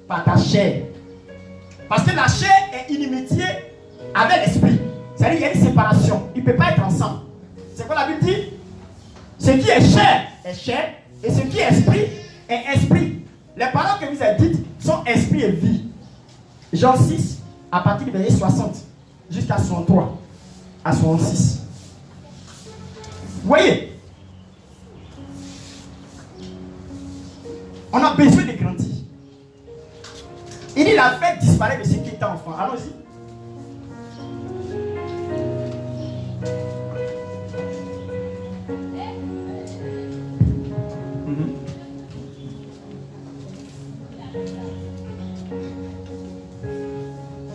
par ta chair. Parce que la chair est inimitié avec l'Esprit. C'est-à-dire qu'il y a une séparation. Ils ne peuvent pas être ensemble. C'est quoi la Bible dit? Ce qui est chair, et ce qui est esprit, est esprit. Les paroles que vous avez dites sont esprit et vie. Jean 6, à partir du verset 60 jusqu'à 63 à 66. Vous voyez, on a besoin de grandir. Il dit la fête disparaît de ceux qui étaient enfants. Allons-y.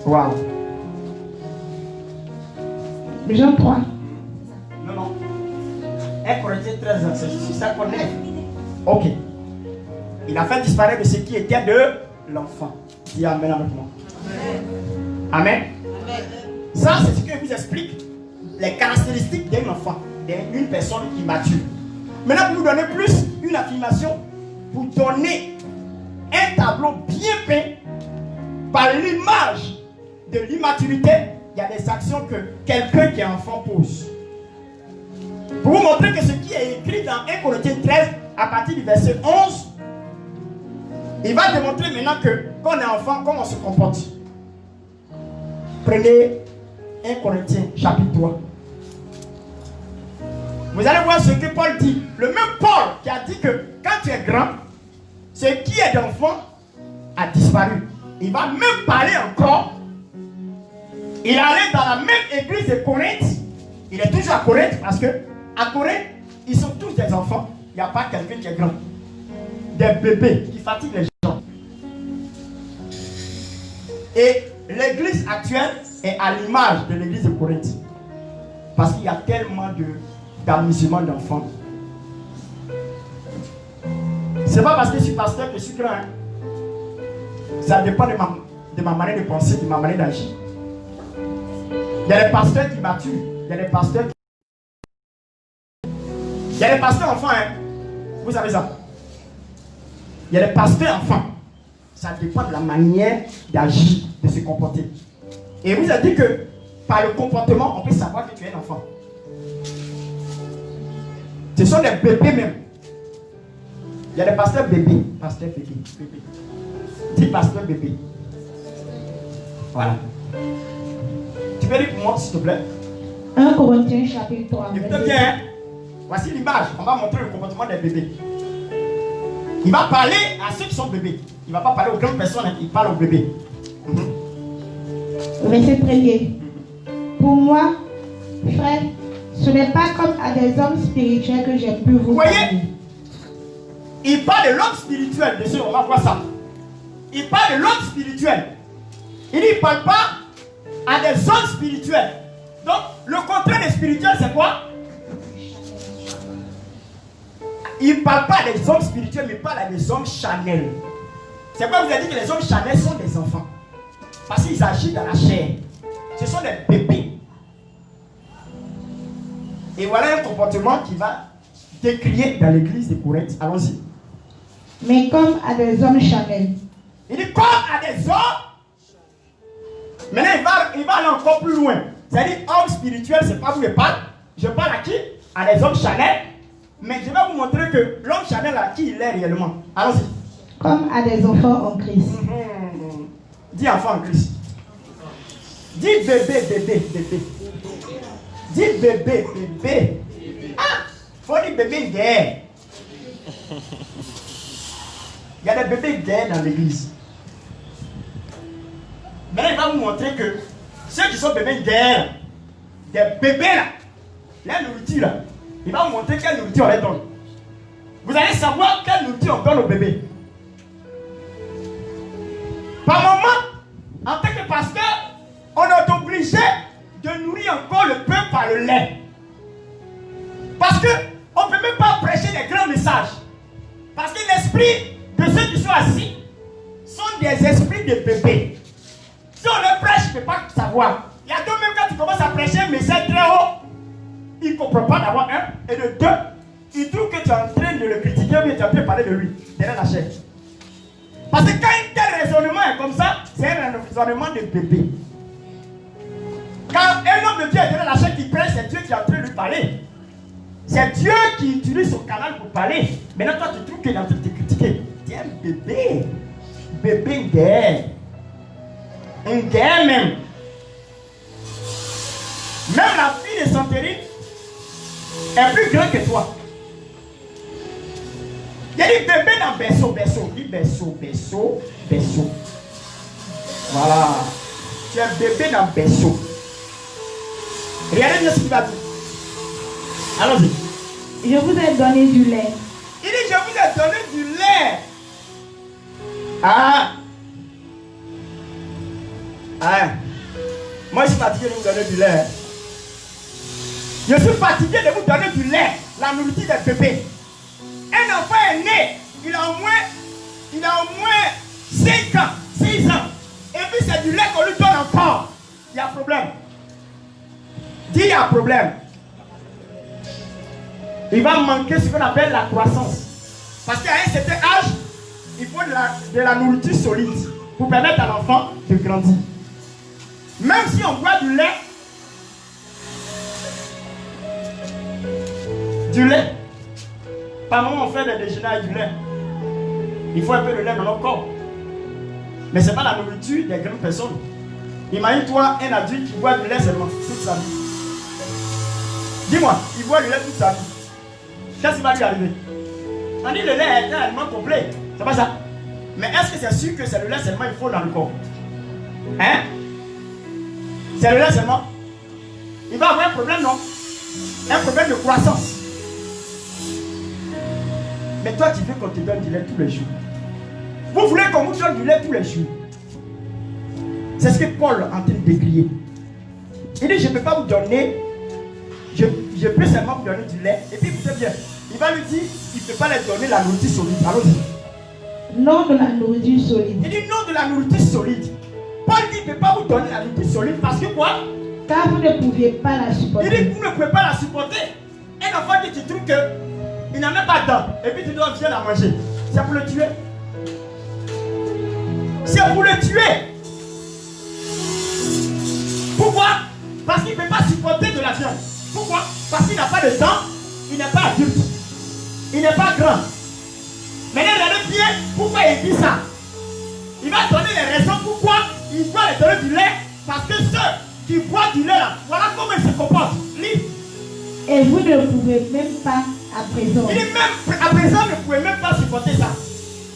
Wow. Jean 3. Non. 1 Corinthiens 13, c'est ça qu'on est. Ok. Il a fait disparaître de ce qui était de l'enfant. Dis Amen avec moi. Amen. Ça, c'est ce que je vous explique. Les caractéristiques d'un enfant, d'une personne immature. Maintenant, pour vous donner plus une affirmation, pour donner un tableau bien peint par l'image de l'immaturité, il y a des actions que quelqu'un qui est enfant pose. Pour vous montrer que ce qui est écrit dans 1 Corinthiens 13, à partir du verset 11, il va démontrer maintenant que quand on est enfant, comment on se comporte. Prenez 1 Corinthiens chapitre 3. Vous allez voir ce que Paul dit. Le même Paul qui a dit que quand tu es grand, ce qui est d'enfant a disparu. Il va même parler encore. Il allait dans la même église de Corinthe. Il est toujours à Corinthe parce que à Corinthe, ils sont tous des enfants. Il n'y a pas quelqu'un qui est grand. Des bébés qui fatiguent les gens. Et l'église actuelle est à l'image de l'église de Corinthe. Parce qu'il y a tellement d'amusement d'enfants. C'est pas parce que je suis pasteur que je suis grand. Hein. Ça dépend de ma manière de penser, de ma manière d'agir. Il y a des pasteurs qui maturent. Il y a des pasteurs qui... Il y a des pasteurs enfants. Hein. Vous savez ça. Il y a des pasteurs enfants. Ça dépend de la manière d'agir, de se comporter. Et vous avez dit que par le comportement, on peut savoir que tu es un enfant. Ce sont des bébés même. Il y a des pasteurs bébés. Pasteur bébé. Dis pasteur bébé. Voilà. Tu peux lire pour moi, s'il te plaît. 1 Corinthiens chapitre 3. Écoutez bien. Hein? Voici l'image. On va montrer le comportement des bébés. Il va parler à ceux qui sont bébés. Il ne va pas parler aux grandes personnes. Il parle aux bébés. Verset 1er. Pour moi, frère, ce n'est pas comme à des hommes spirituels que j'ai pu vous voyez, parler. Il parle de l'homme spirituel. Bien sûr, on va voir ça. Il parle de l'homme spirituel. Il ne parle pas à des hommes spirituels. Donc, le contraire des spirituels, c'est quoi? Il ne parle pas à des hommes spirituels, mais il parle à des hommes charnels. C'est pourquoi vous avez dit que les hommes charnels sont des enfants. Parce qu'ils agissent dans la chair. Ce sont des bébés. Et voilà un comportement qui va décrier dans l'église de Corinthe. Allons-y. Mais comme à des hommes charnels. Il dit comme à des hommes. Maintenant, il va aller encore plus loin. C'est-à-dire, homme spirituel, c'est pas vous je parle. Je parle à qui? À des hommes charnels. Mais je vais vous montrer que l'homme charnel à qui il est réellement. Allons-y. Comme à des enfants en Christ. Dis enfant en Christ. Dis bébé. Dis bébé. Ah! Faut dire bébé gay. Il y a des bébés gays dans l'église. Maintenant, il va vous montrer que ceux qui sont bébés gays, des bébés là, la nourriture là, il va vous montrer quelle nourriture on les donne. Vous allez savoir quelle nourriture on donne aux bébés. Par moment, en tant que pasteur, on est obligé de nourrir encore le peuple par le lait. Parce qu'on ne peut même pas prêcher des grands messages. Parce que l'esprit de ceux qui sont assis sont des esprits de bébés. Si on les prêche, je ne peux pas savoir. Il y a deux, même quand tu commences à prêcher un message très haut, il ne comprend pas d'avoir un. Et de deux, il trouve que tu es en train de le critiquer, mais tu es en train de parler de lui, derrière la chaise. Parce que quand un tel raisonnement est comme ça, c'est un raisonnement de bébé. Quand un homme de Dieu est derrière la chaise qui prêche, c'est Dieu qui est en train de lui parler. C'est Dieu qui utilise son canal pour parler. Maintenant, toi, tu trouves qu'il est en train de te critiquer. Tu es un bébé. Bébé gay. Une guerre même. Même la fille de Santérine est plus grande que toi. Il y a des bébés dans berceau, berceau. Il dit berceau, berceau, berceau. Voilà. Tu es un bébé dans berceau. Regardez bien ce qu'il va dire. Allons-y. Je vous ai donné du lait. Il dit, je vous ai donné du lait. Ah. Ah. Moi, je suis fatigué de vous donner du lait. Je suis fatigué de vous donner du lait, la nourriture des bébés. Un enfant est né, il a au moins 5 ans, 6 ans. Et puis c'est du lait qu'on lui donne encore. Il y a problème. Dis, il y a problème. Il va manquer ce qu'on appelle la croissance. Parce qu'à un certain âge, il faut de la nourriture solide pour permettre à l'enfant de grandir. Même si on boit du lait, par moment on fait des déjeuners avec du lait. Il faut un peu de lait dans notre corps. Mais ce n'est pas la nourriture des grandes personnes. Imagine-toi un adulte qui boit du lait seulement toute sa vie. Dis-moi, il boit du lait toute sa vie. Qu'est-ce qui va lui arriver? On dit le lait est un aliment complet. C'est pas ça. Mais est-ce que c'est sûr que c'est le lait seulement il faut dans le corps? Hein? C'est le lait seulement? Il va avoir un problème, non? Un problème de croissance. Mais toi, tu veux qu'on te donne du lait tous les jours. Vous voulez qu'on vous donne du lait tous les jours. C'est ce que Paul est en train de décrire. Il dit, je ne peux pas vous donner, je peux seulement vous donner du lait. Et puis, écoutez bien, il va lui dire, il ne peut pas leur donner la nourriture solide. Allons-y. Non de la nourriture solide. Il dit, non de la nourriture solide. Paul dit, il ne peut pas vous donner la nourriture solide parce que quoi? Car vous ne pouviez pas la supporter. Il dit, vous ne pouvez pas la supporter. Un enfant qui tu trouves qu'il n'en a pas de dents. Et puis tu dois venir la manger. C'est pour le tuer. C'est pour le tuer. Pourquoi? Parce qu'il ne peut pas supporter de la viande. Pourquoi? Parce qu'il n'a pas de dents. Il n'est pas adulte. Il n'est pas grand. Maintenant, regardez bien pourquoi il dit ça. Il va donner les raisons pourquoi il doit les donner du lait. Parce que ceux qui boivent du lait là, voilà comment ils se comportent. Lis. Et vous ne pouvez même pas à présent. Il dit même à présent, ne pouvez même pas supporter ça.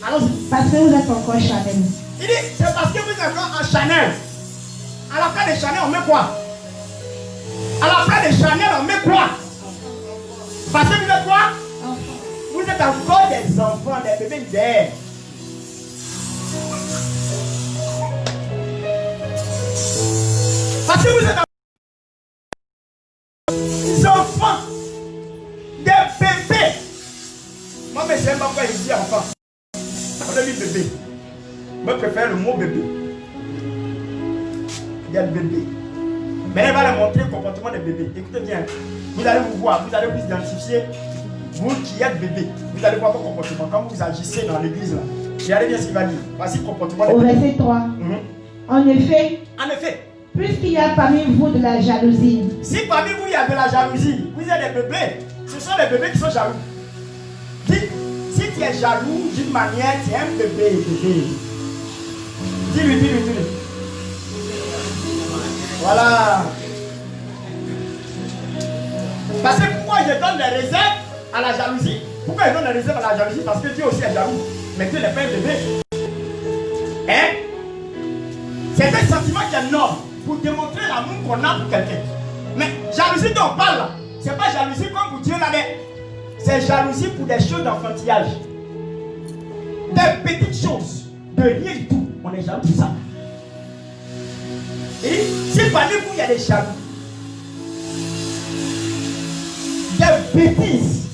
Allons-y. Parce que vous êtes encore Chanel. Il dit, c'est parce que vous êtes encore en Chanel. À la fin de Chanel, on met quoi? À la fin de Chanel, on met quoi? Parce que vous êtes quoi? Vous êtes encore des enfants, des bébés d'air. Parce que vous êtes des enfants, des bébés. Moi, je n'aime pas pourquoi il dit enfant. On dit bébé. Moi, je préfère le mot bébé. Il y a le bébé. Mais elle va leur montrer le comportement des bébés. Écoutez bien. Vous allez vous voir, vous allez vous identifier. Vous qui êtes bébé, vous allez voir vos comportements. Quand vous agissez dans l'église, là, regardez bien ce qu'il va dire. Voici le comportement des Au bébés. verset 3. En effet, puisqu'il y a parmi vous de la jalousie. Si parmi vous il y a de la jalousie, vous êtes des bébés. Ce sont les bébés qui sont jaloux. Dites, si tu es jaloux d'une manière, tu es un bébé. Dis-lui. Voilà. Parce que pourquoi je donne des réserves à la jalousie? Pourquoi je donne des réserves à la jalousie? Parce que Dieu aussi est jaloux. Mais Dieu n'est pas un bébé. Hein? C'est un sentiment qui est noble pour démontrer l'amour qu'on a pour quelqu'un. Mais jalousie dont on parle là, c'est pas jalousie comme pour Dieu là, mais c'est jalousie pour des choses d'enfantillage. Des petites choses, de rien du tout. On est jaloux pour ça. Et si parmi vous il y a des jaloux, des bêtises,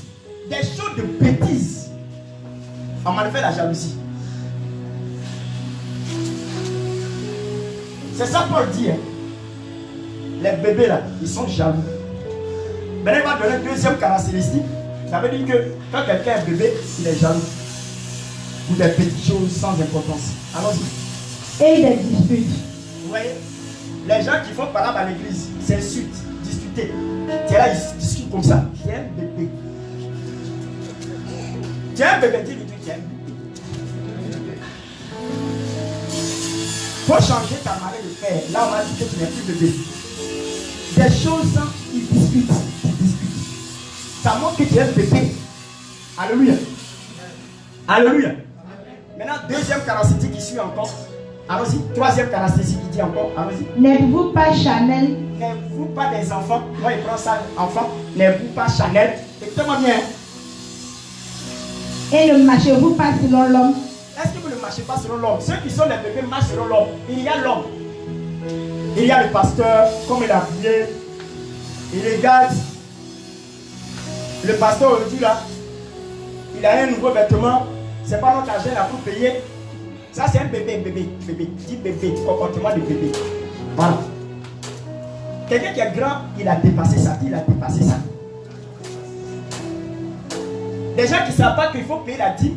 des choses de bêtises, on manifeste la jalousie. C'est ça Paul dit. Hein. Les bébés là, ils sont jaloux. Maintenant, il va donner une deuxième caractéristique. Ça veut dire que quand quelqu'un est bébé, il est jaloux. Ou des petites choses sans importance. Allons-y. Et des disputes. Vous voyez? Les gens qui font parole à l'église, s'insultent, discuter. Tu es là, ils discutent comme ça. Tu es un bébé. Tu es un bébé, dis-lui, tu es un bébé. faut changer ta manière de faire. Là, on m'a dit que tu n'es plus bébé. Des choses qui discutent. Ça montre que tu es bébé. Alléluia. Alléluia. Maintenant, deuxième caractéristique qui suit encore. Allons-y. Troisième caractéristique qui dit encore. Allons-y. N'êtes-vous pas charnel? N'êtes-vous pas des enfants? Moi, il prend ça, enfant. N'êtes-vous pas charnel? Écoutez-moi bien. Et ne marchez-vous pas selon l'homme? Est-ce que vous ne marchez pas selon l'homme? Ceux qui sont les bébés marchent selon l'homme. Il y a l'homme. Il y a le pasteur, comme il a habillé. Il regarde. Le pasteur aujourd'hui là, il a un nouveau vêtement. C'est pas notre argent là pour payer. Ça c'est un bébé. Dit bébé, comportement de bébé. Voilà. Quelqu'un qui est grand, il a dépassé ça. Les gens qui ne savent pas qu'il faut payer la dîme,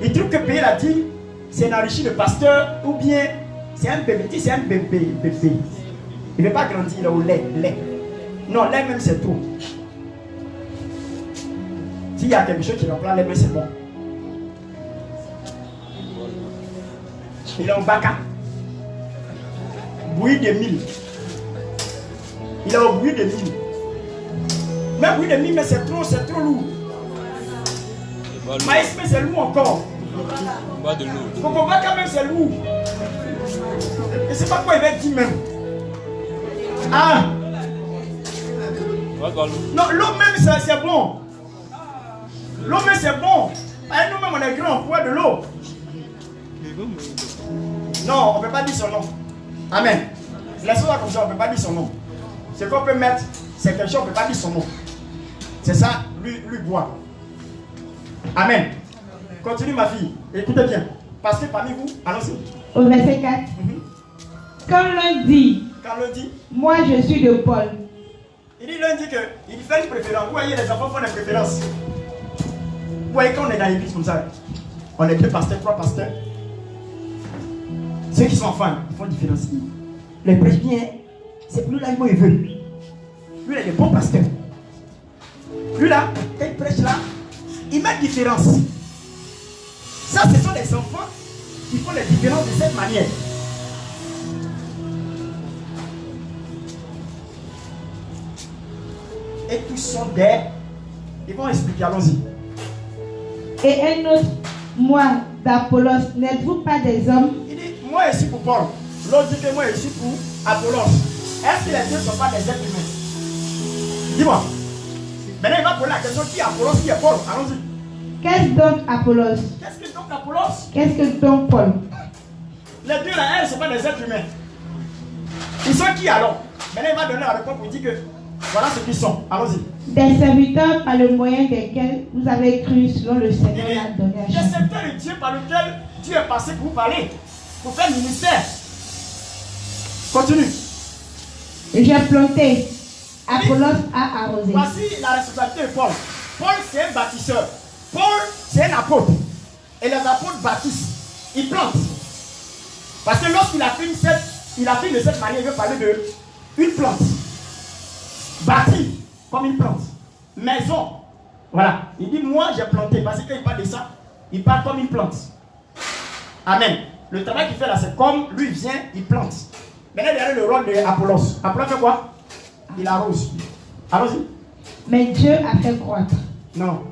ils trouvent que payer la dîme, c'est enrichir le pasteur ou bien c'est un bébé. C'est un bébé. Il ne veut pas grandir là au lait. Non, lait même c'est trop. S'il y a quelque chose qui remplace lait, c'est bon. Il est au baca. Bouillie de mille. Il est au bouillie de mille. Même bouillie de mille, mais c'est trop lourd. Maïs, mais c'est lourd encore. Coco baca même, c'est lourd. Et c'est pas quoi il va dire même. Ah! Non, l'eau même, c'est bon. L'eau même, c'est bon. Nous-mêmes, on est grand, on boit de l'eau. Non, on ne peut pas dire son nom. Amen. Laissons ça comme ça, on ne peut pas dire son nom. Ce qu'on peut mettre, c'est quelque chose, on ne peut pas dire son nom. C'est ça, lui boit. Amen. Continue ma fille. Écoutez bien. Parce que parmi vous, allons-y. Au verset 4. Quand l'un dit, moi je suis de Paul. L'un dit qu'il fait une préférence. Vous voyez, les enfants font des préférences. Vous voyez, quand on est dans l'église comme ça, on est 2 pasteurs, 3 pasteurs. Ceux qui sont enfants, ils font différence. Les prêches bien, c'est plus là, il veut. Lui, il est le bon pasteur. Lui là, quand il prêche là, il met différence. Ça, ce sont les enfants qui font les différences de cette manière. Et tous sont des. Ils vont expliquer, allons-y. Et un autre, moi, d'Apollos, n'êtes-vous pas des hommes? Il dit, moi je suis pour Paul. L'autre dit que moi je suis pour Apollos. Est-ce que les deux ne sont pas des êtres humains? Dis-moi. Maintenant il va poser la question, qui est Apollos, qui est Paul? Allons-y. Qu'est-ce donc Apollos? Qu'est-ce que donc Apollos? Qu'est-ce que donc Paul? Les deux là, elles ne sont pas des êtres humains. Ils sont qui alors? Maintenant il va donner la réponse pour dire que voilà ce qu'ils sont. Allons-y. Des serviteurs par le moyen desquels vous avez cru selon le Seigneur l'a donné à des chacun. serviteurs de Dieu par lequel Dieu est passé pour vous parler, pour faire le ministère. Continue. J'ai planté, Apollos a arrosé. Voici la responsabilité de Paul. Paul c'est un bâtisseur. Paul c'est un apôtre. Et les apôtres bâtissent. Ils plantent. Parce que lorsqu'il a fait de cette manière, il veut parler de une plante. Bâti comme une plante. Maison. Voilà. Il dit, moi j'ai planté. Parce que quand il parle de ça, il parle comme une plante. Amen. Le travail qu'il fait là, c'est comme lui vient, il plante. Maintenant, il y a le rôle de Apollos. Apollos fait quoi? Il arrose. Allons-y. Mais Dieu a fait croître. Non.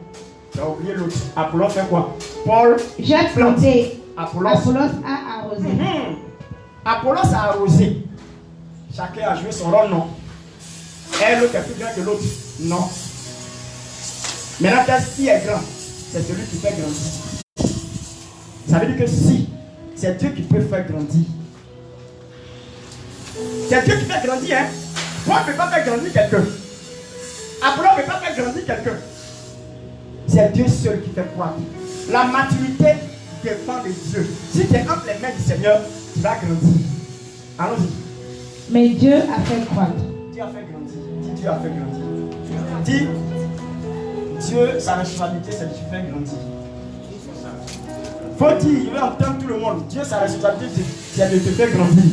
Tu as oublié l'autre. Apollos fait quoi? Paul. J'ai planté. Apollos a arrosé. Apollos a arrosé. Chacun a joué son rôle, non. Et l'autre est plus grand que l'autre. Non. Maintenant, qu'est-ce qui est grand? C'est celui qui fait grandir. Ça veut dire que si c'est Dieu qui peut faire grandir. C'est Dieu qui fait grandir, hein. Moi, je ne peux pas faire grandir quelqu'un. Apollos ne peut pas faire grandir quelqu'un. C'est Dieu seul qui fait croître. La maturité dépend de Dieu. Si tu es entre les mains du Seigneur, tu vas grandir. Allons-y. Mais Dieu a fait croître. Dieu a fait grandir. Dis Dieu a fait grandir. Dis Dieu, sa responsabilité, c'est de te faire grandir. Faut dire, il veut entendre tout le monde. Dieu, sa responsabilité, c'est de te faire grandir.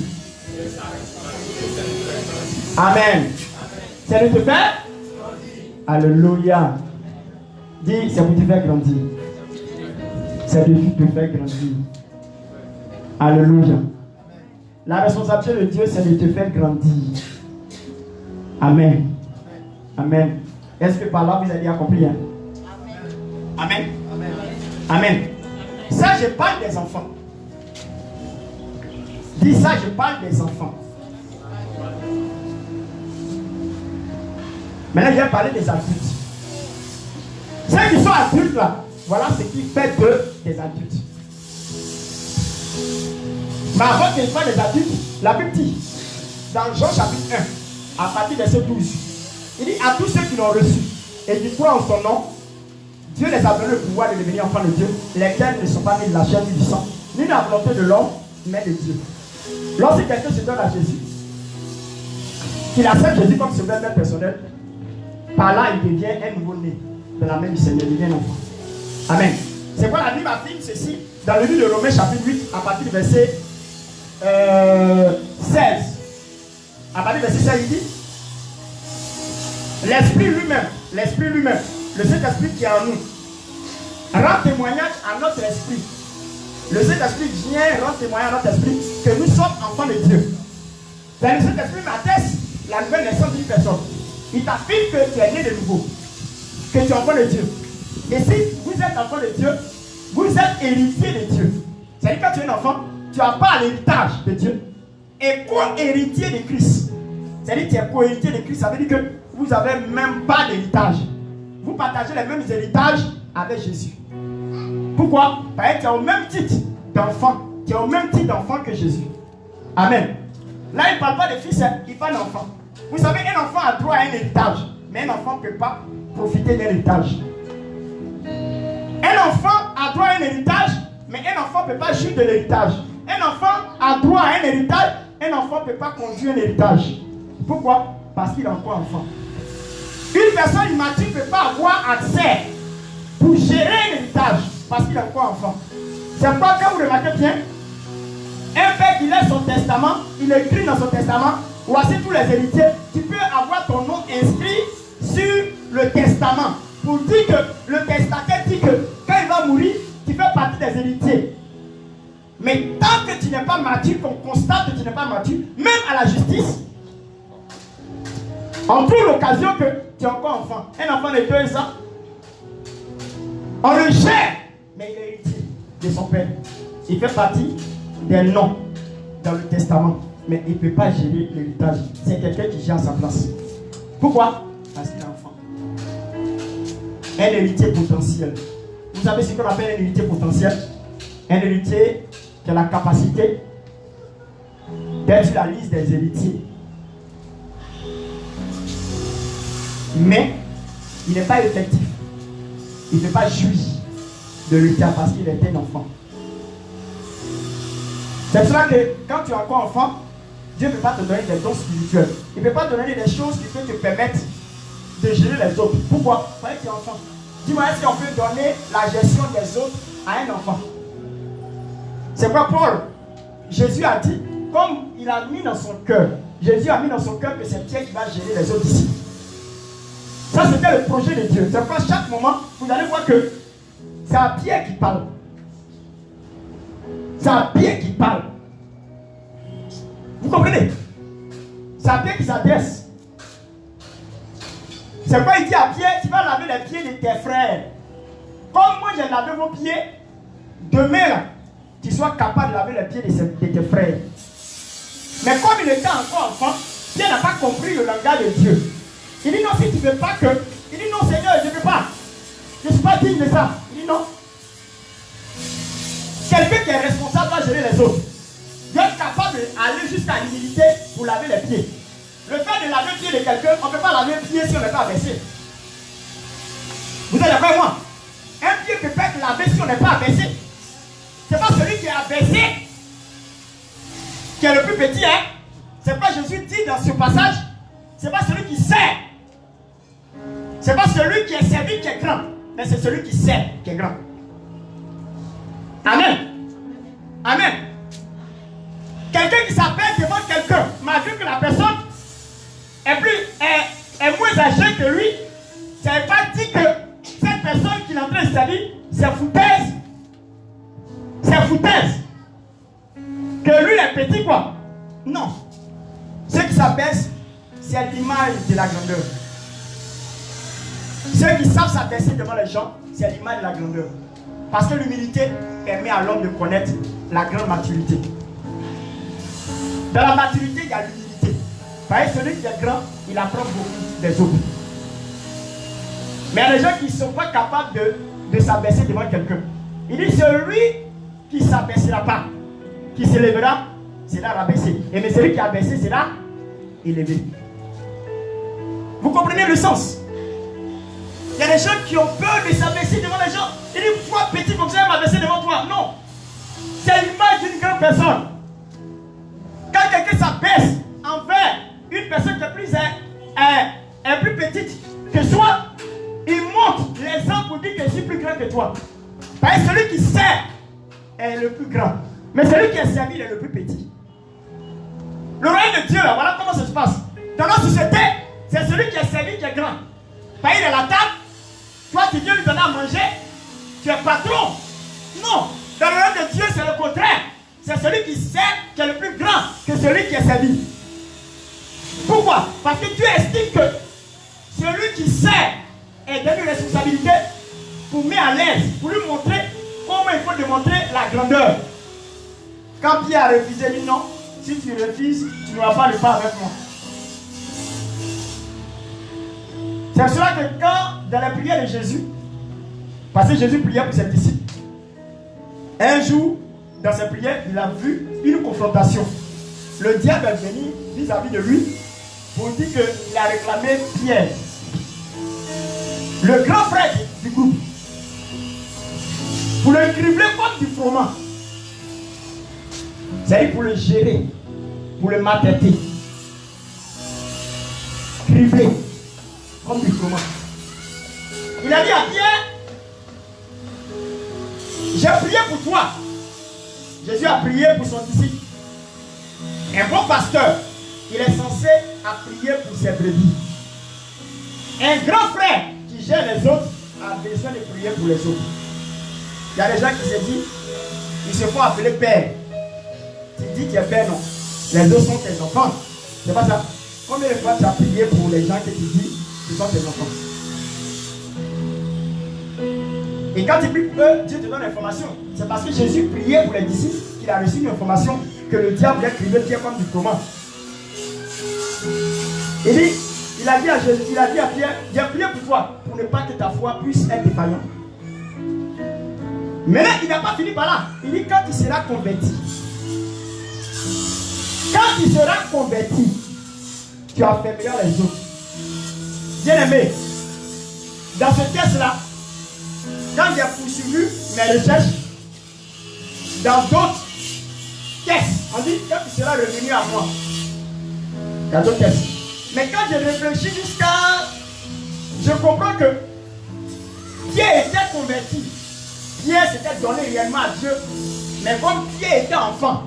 Amen. C'est de te faire. Alléluia. Dis, c'est pour te faire grandir. C'est de te faire grandir. Alléluia. La responsabilité de Dieu, c'est de te faire grandir. Amen. Amen. Est-ce que par là, vous avez accompli? Hein? Amen. Amen. Amen. Ça, je parle des enfants. Dis ça, je parle des enfants. Maintenant, je vais parler des adultes. Ceux qui sont adultes là, voilà ce qui fait d'eux des adultes. Mais avant qu'il fasse des adultes, la plus petite, dans Jean chapitre 1, à partir de verset 12, il dit à tous ceux qui l'ont reçu et qui croient en son nom, Dieu les a donné le pouvoir de devenir enfants de Dieu, lesquels ne sont pas nés de la chair ni du sang, ni de la volonté de l'homme, mais de Dieu. Lorsque quelqu'un se donne à Jésus, qu'il accepte Jésus comme sauveur personnel, par là il devient un nouveau-né de la main du Seigneur, il devient un enfant. Amen. C'est quoi la Bible affirme ceci dans le livre de Romains chapitre 8 à partir du verset 16. À partir du verset 16, il dit l'Esprit lui-même, le Saint-Esprit qui est en nous, rend témoignage à notre esprit. Le Saint-Esprit vient rendre témoignage à notre esprit que nous sommes enfants de Dieu. C'est le Saint-Esprit m'atteste la nouvelle naissance d'une personne. Il t'affirme que tu es né de nouveau, que tu es enfant de Dieu. Et si vous êtes enfant de Dieu, vous êtes héritier de Dieu. C'est-à-dire que quand tu es un enfant, tu n'as pas l'héritage de Dieu. Et co-héritier de Christ. C'est-à-dire que tu es co-héritier de Christ. Ça veut dire que vous n'avez même pas d'héritage. Vous partagez les mêmes héritages avec Jésus. Pourquoi? Parce que tu es au même titre d'enfant. Tu es au même titre d'enfant que Jésus. Amen. Là, il ne parle pas de fils, il parle d'enfant. Vous savez, un enfant a droit à un héritage. Mais un enfant ne peut pas profiter d'un héritage. Un enfant a droit à un héritage, mais un enfant ne peut pas jouir de l'héritage. Un enfant a droit à un héritage, un enfant ne peut pas conduire un héritage. Pourquoi? Parce qu'il est encore enfant. Une personne immature ne peut pas avoir accès pour gérer un héritage parce qu'il est encore enfant. C'est pourquoi quand vous remarquez bien, un père qui laisse son testament, il écrit dans son testament, voici tous les héritiers, tu peux avoir ton nom inscrit sur le testament. Pour dire que le testataire dit que quand il va mourir, tu fais partie des héritiers. Mais tant que tu n'es pas mature, qu'on constate que tu n'es pas mature, même à la justice, on trouve l'occasion que tu es encore enfant. Un enfant de 2 ans, on le gère, mais il est héritier de son père. Il fait partie des noms dans le testament, mais il ne peut pas gérer l'héritage. C'est quelqu'un qui gère sa place. Pourquoi? Parce qu'il est enfant. Un héritier potentiel. Vous savez ce qu'on appelle un héritier potentiel? Un héritier qui a la capacité d'être sur la liste des héritiers. Mais il n'est pas effectif. Il ne peut pas jouir de l'héritage parce qu'il est un enfant. C'est pour cela que quand tu es encore enfant, Dieu ne peut pas te donner des dons spirituels. Il ne peut pas te donner des choses qui peuvent te permettre de gérer les autres. Pourquoi? Parce que tu es enfant. Dis-moi, est-ce qu'on peut donner la gestion des autres à un enfant? C'est quoi Paul? Jésus a dit, comme il a mis dans son cœur, Jésus a mis dans son cœur que c'est Pierre qui va gérer les autres ici. Ça, c'était le projet de Dieu. C'est pourquoi chaque moment, vous allez voir que c'est à Pierre qui parle. C'est à Pierre qui parle. Vous comprenez? C'est à Pierre qui s'adresse. C'est pourquoi il dit à Pierre, tu vas laver les pieds de tes frères. Comme moi j'ai lavé vos pieds, demain là, tu sois capable de laver les pieds de tes frères. Mais comme il était encore enfant, Pierre n'a pas compris le langage de Dieu. Il dit non, si tu ne veux pas que... Il dit non Seigneur, je ne veux pas. Je ne suis pas digne de ça. Il dit non. Quelqu'un qui est responsable va gérer les autres. Dieu est capable d'aller jusqu'à l'humilité pour laver les pieds. Le fait de laver le pied de quelqu'un, on ne peut pas laver le pied si on n'est pas abaissé. Vous êtes d'accord avec moi? Un pied peut pas être lavé si on n'est pas abaissé. Ce n'est pas celui qui est abaissé qui est le plus petit. Hein? C'est pas Jésus dit dans ce passage, ce n'est pas celui qui sert. Ce n'est pas celui qui est servi qui est grand, mais c'est celui qui sert qui est grand. Amen. Amen. Quelqu'un qui s'appelle devant quelqu'un, malgré que la personne est moins âgée que lui, ça ne veut pas dire que cette personne qu'il est en train de servir, c'est foutaise. C'est foutaise. est petit quoi. Non. Ceux qui s'abaissent, c'est l'image de la grandeur. Ceux qui savent s'abaisser devant les gens, c'est l'image de la grandeur. Parce que l'humilité permet à l'homme de connaître la grande maturité. Dans la maturité, il y a l'humilité. Par exemple, celui qui est grand, il apprend beaucoup des autres. Mais il y a des gens qui ne sont pas capables de s'abaisser devant quelqu'un. Il dit celui qui ne s'abaissera pas, qui s'élèvera, c'est là rabaissé. Et mais celui qui a baissé, c'est là élevé. Vous comprenez le sens? Il y a des gens qui ont peur de s'abaisser devant les gens. Il dit, toi petit comme ça, il m'abaisser devant toi. Non. C'est l'image d'une grande personne. Quand quelqu'un s'abaisse envers une personne qui est plus petite que soi, il montre l'exemple pour dire que je suis plus grand que toi. Parce que celui qui sert est le plus grand. Mais celui qui est servi est le plus petit. Le royaume de Dieu, là, voilà comment ça se passe. Dans notre société, c'est celui qui est servi qui est grand. Parce qu'il est à la table, toi tu viens lui donner à manger, tu es patron. Non, dans le royaume de Dieu, c'est le contraire. C'est celui qui sert qui est le plus grand que celui qui est servi. Pourquoi? Parce que Dieu estime que celui qui sert est donné une responsabilité pour mettre à l'aise, pour lui montrer comment il faut démontrer la grandeur. Quand Pierre a refusé, il dit non, si tu refuses, tu n'auras pas le pas avec moi. C'est cela que quand, dans la prière de Jésus, parce que Jésus priait pour ses disciples, un jour, dans ses prières, il a vu une confrontation. Le diable est venu vis-à-vis de lui pour dire qu'il a réclamé Pierre, le grand frère du groupe, pour le cribler comme du froment. C'est-à-dire pour le gérer, pour le maltraiter. Cribler comme du froment. Il a dit à Pierre, j'ai prié pour toi. Jésus a prié pour son disciple. Un bon pasteur, il est censé prier pour ses brebis. Un grand frère qui gère les autres a besoin de prier pour les autres. Il y a des gens qui se disent, ils se font appeler père. Tu dis qu'il est père, non. Les autres sont tes enfants. C'est pas ça. Combien de fois tu as prié pour les gens que tu dis qu'ils sont tes enfants? Et quand tu pries pour eux, Dieu te donne l'information. C'est parce que Jésus priait pour les disciples qu'il a reçu une information que le diable voulait cribler Pierre comme du froment. Il a dit à Jésus, il a dit à Pierre, j'ai prié pour toi, pour ne pas que ta foi puisse être défaillante. Mais là, il n'a pas fini par là. Il dit quand il sera converti. Quand il sera converti, tu affermiras les autres. Bien aimé, dans ce texte-là, quand j'ai poursuivi mes recherches, dans d'autres textes, on dit quand tu seras revenu à moi. Dans d'autres textes. Mais quand j'ai réfléchi jusqu'à... Je comprends que Pierre était converti. Pierre s'était donné réellement à Dieu. Mais comme Pierre était enfant,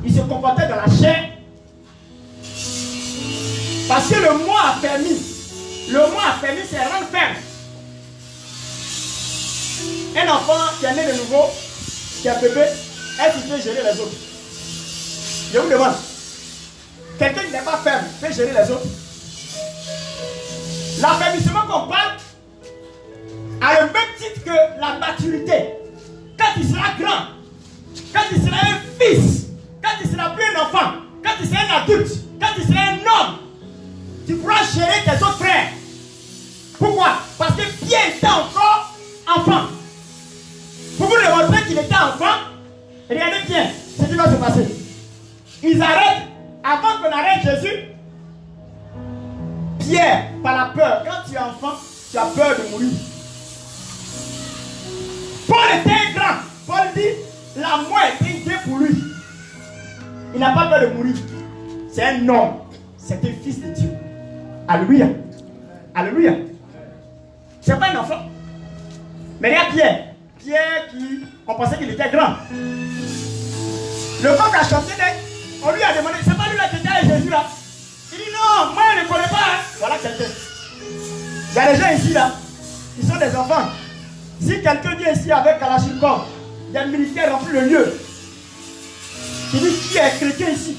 il se comportait dans la chair. Parce que le mot affermi, c'est rendre ferme. Un enfant qui est né de nouveau, qui est bébé, est-ce qu'il peut gérer les autres? Je vous demande. Quelqu'un qui n'est pas ferme peut gérer les autres? L'affermissement qu'on parle a le même titre que la maturité. Quand il sera grand, quand il sera un fils, quand il sera plus un enfant, quand il sera un adulte, quand il sera un homme, tu pourras gérer tes autres frères. Pourquoi? Parce que Pierre était encore enfant. Pour vous démontrer qu'il était enfant, regardez bien ce qui va se passer. Ils arrêtent, avant qu'on arrête Jésus, Pierre, par la peur, quand tu es enfant, tu as peur de mourir. Paul était grand. Paul dit, la mort est une idée pour lui. Il n'a pas peur de mourir. C'est un homme. C'est un fils de Dieu. Alléluia. Alléluia. C'est pas un enfant. Mais regarde Pierre. Pierre qui, on pensait qu'il était grand. Le peuple a chanté, on lui a demandé, c'est pas lui là qui était avec Jésus là. Il dit non, moi je ne connais pas. Hein. Voilà quelqu'un. Il y a des gens ici là, qui sont des enfants. Si quelqu'un vient ici avec Kalachnikov, il y a un militaire rempli le lieu. Tu dis, qui est chrétien ici?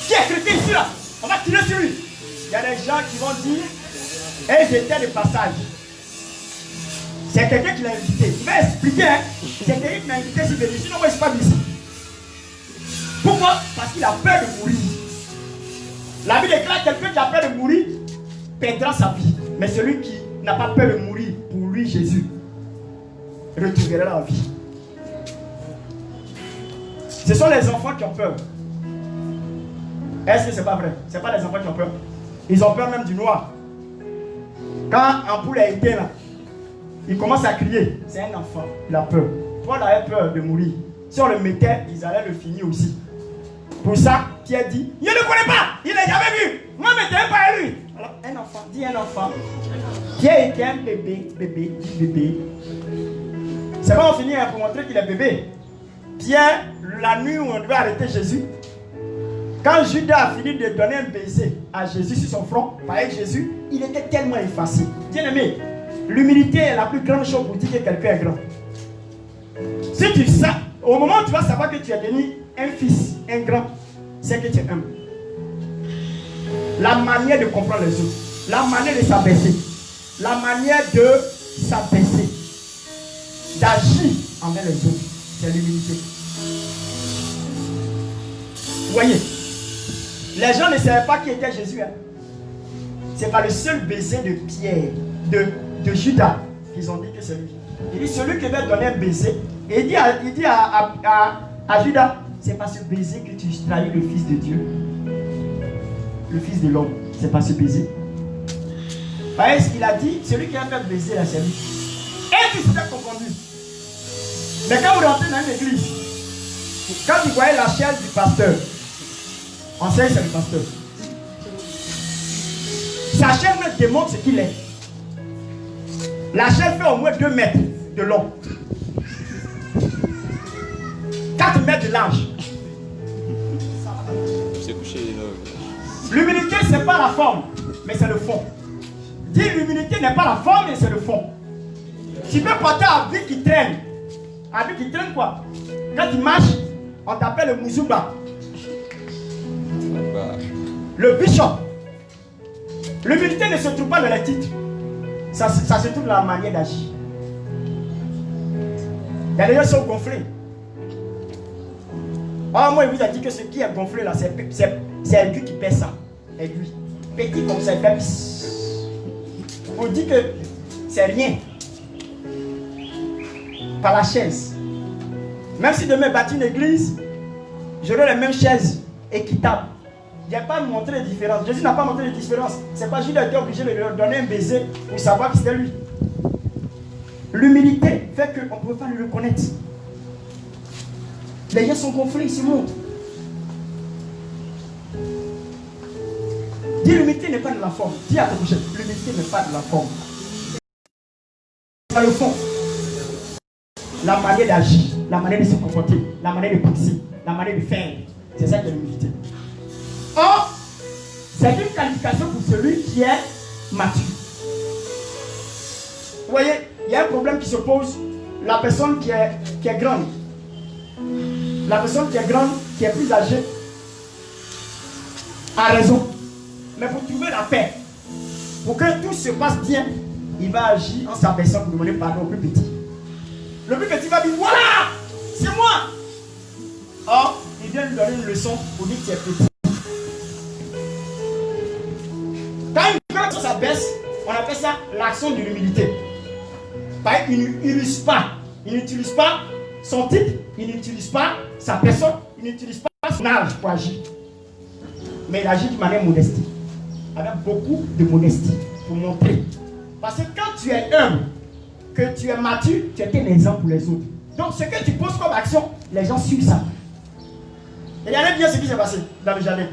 Qui est chrétien ici là? On va tirer sur lui. Il y a des gens qui vont dire, et j'étais de passage. C'est quelqu'un qui l'a invité. Il va expliquer, hein? C'est quelqu'un qui l'a invité ici. Sinon, moi, je ne suis pas ici. Pourquoi? Parce qu'il a peur de mourir. La Bible déclare que quelqu'un qui a peur de mourir perdra sa vie. Mais celui qui n'a pas peur de mourir, pour lui, Jésus, retrouvera la vie. Ce sont les enfants qui ont peur. Est-ce que ce n'est pas vrai? Ce n'est pas les enfants qui ont peur. Ils ont peur même du noir. Quand Ampoule a été là, il commence à crier. C'est un enfant, il a peur. Paul avait peur de mourir. Si on le mettait, ils allaient le finir aussi. Pour ça, Pierre dit, il ne le connaît pas, il ne l'a jamais vu. Moi, je ne m'étais pas à lui. Alors, un enfant, dis un enfant. Pierre était un bébé, dit bébé. C'est bon, on finit pour montrer qu'il est bébé. Pierre, la nuit où on devait arrêter Jésus, quand Judas a fini de donner un baiser à Jésus sur son front, avec Jésus, il était tellement effacé. Bien aimé, l'humilité est la plus grande chose pour dire que quelqu'un est grand. Si tu sais, au moment où tu vas savoir que tu es devenu un fils, un grand, c'est que tu es humble. La manière de comprendre les autres, la manière de s'abaisser, la manière de s'abaisser, d'agir envers les autres, c'est l'humilité. Vous voyez, les gens ne savaient pas qui était Jésus. Hein. C'est par le seul baiser de Pierre, de Judas, qu'ils ont dit que c'est lui. Il dit, celui qui va donner un baiser, et il dit à Judas, c'est par ce baiser que tu trahis le Fils de Dieu. Le Fils de l'homme, c'est par ce baiser. Parce qu'il a dit, celui qui a fait le baiser, là, c'est lui. Et tu serais confondu. Mais quand vous rentrez dans une église, quand vous voyez la chaise du pasteur, on sait que c'est le pasteur. Sa chaise me démontre ce qu'il est. La chaise fait au moins 2 mètres de long, 4 mètres de large. L'humilité, ce n'est pas la forme, mais c'est le fond. Dis, l'humilité n'est pas la forme, mais c'est le fond. Tu peux porter un habit qui traîne. Un habit qui traîne quoi? Quand tu marches, on t'appelle le Muzumba. Le bishop. L'humilité ne se trouve pas dans les titres. Ça se trouve dans la manière d'agir. Il y a des gens qui sont gonflés. Ah, moi, il vous a dit que ce qui est gonflé là, c'est lui qui pèse ça. Et lui. Petit comme ça, il fait pisse. On dit que c'est rien. Par la chaise. Même si demain bâti une église, j'aurai les mêmes chaises équitables. Il n'y a pas montré les différences. Jésus n'a pas montré les différences. C'est pas Judas qui a été obligé de lui donner un baiser pour savoir que c'était lui. L'humilité fait qu'on ne peut pas le reconnaître. Les gens sont gonflés, ils se montrent. Dis, l'humilité n'est pas de la forme. Dis à ton prochain, l'humilité n'est pas de la forme. C'est pas le fond. La manière d'agir, la manière de se comporter, la manière de penser, la manière de faire. C'est ça qui est l'humilité. Or, c'est une qualification pour celui qui est mature. Vous voyez, il y a un problème qui se pose. La personne qui est grande, la personne qui est grande, qui est plus âgée, a raison. Mais pour trouver la paix, pour que tout se passe bien, il va agir en s'abaissant pour demander pardon au plus petit. Le plus petit va dire, voilà, c'est moi. Or, il vient lui donner une leçon pour dire que tu es petit. Quand une personne s'abaisse, on appelle ça l'action de l'humilité. Il n'utilise pas son titre, il n'utilise pas sa personne, il n'utilise pas son âge pour agir. Mais il agit d'une manière modestie, avec beaucoup de modestie, pour montrer. Parce que quand tu es humble, que tu es mature, tu es un exemple pour les autres. Donc ce que tu poses comme action, les gens suivent ça. Et regardez bien ce qui s'est passé dans le jardin.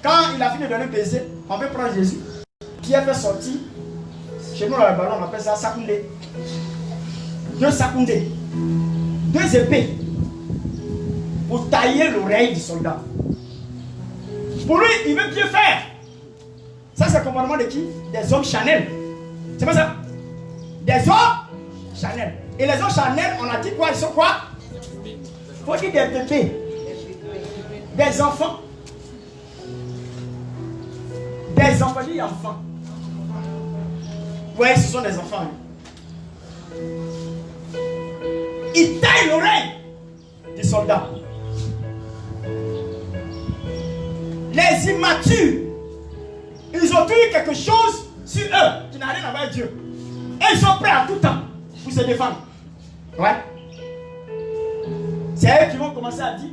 Quand il a fini de donner un baiser, on veut prendre Jésus. Pierre fait sortir, chez nous dans le ballon, on appelle ça sakoundé. 2 sakoundés, 2 épées, pour tailler l'oreille du soldat. Pour lui, il veut bien faire. Ça, c'est le comportement de qui? Des hommes Chanel. C'est pas ça? Des hommes Chanel. Et les hommes Chanel, on a dit quoi? Ils sont quoi? Il faut dire des bébés. Des enfants. Des enfants, je dis enfants. Ouais, ce sont des enfants. Hein. Ils taillent l'oreille des soldats. Les immatures, ils ont eu quelque chose sur eux qui n'a rien à voir avec Dieu. Et ils sont prêts à tout temps pour se défendre. Ouais. C'est eux qui vont commencer à dire.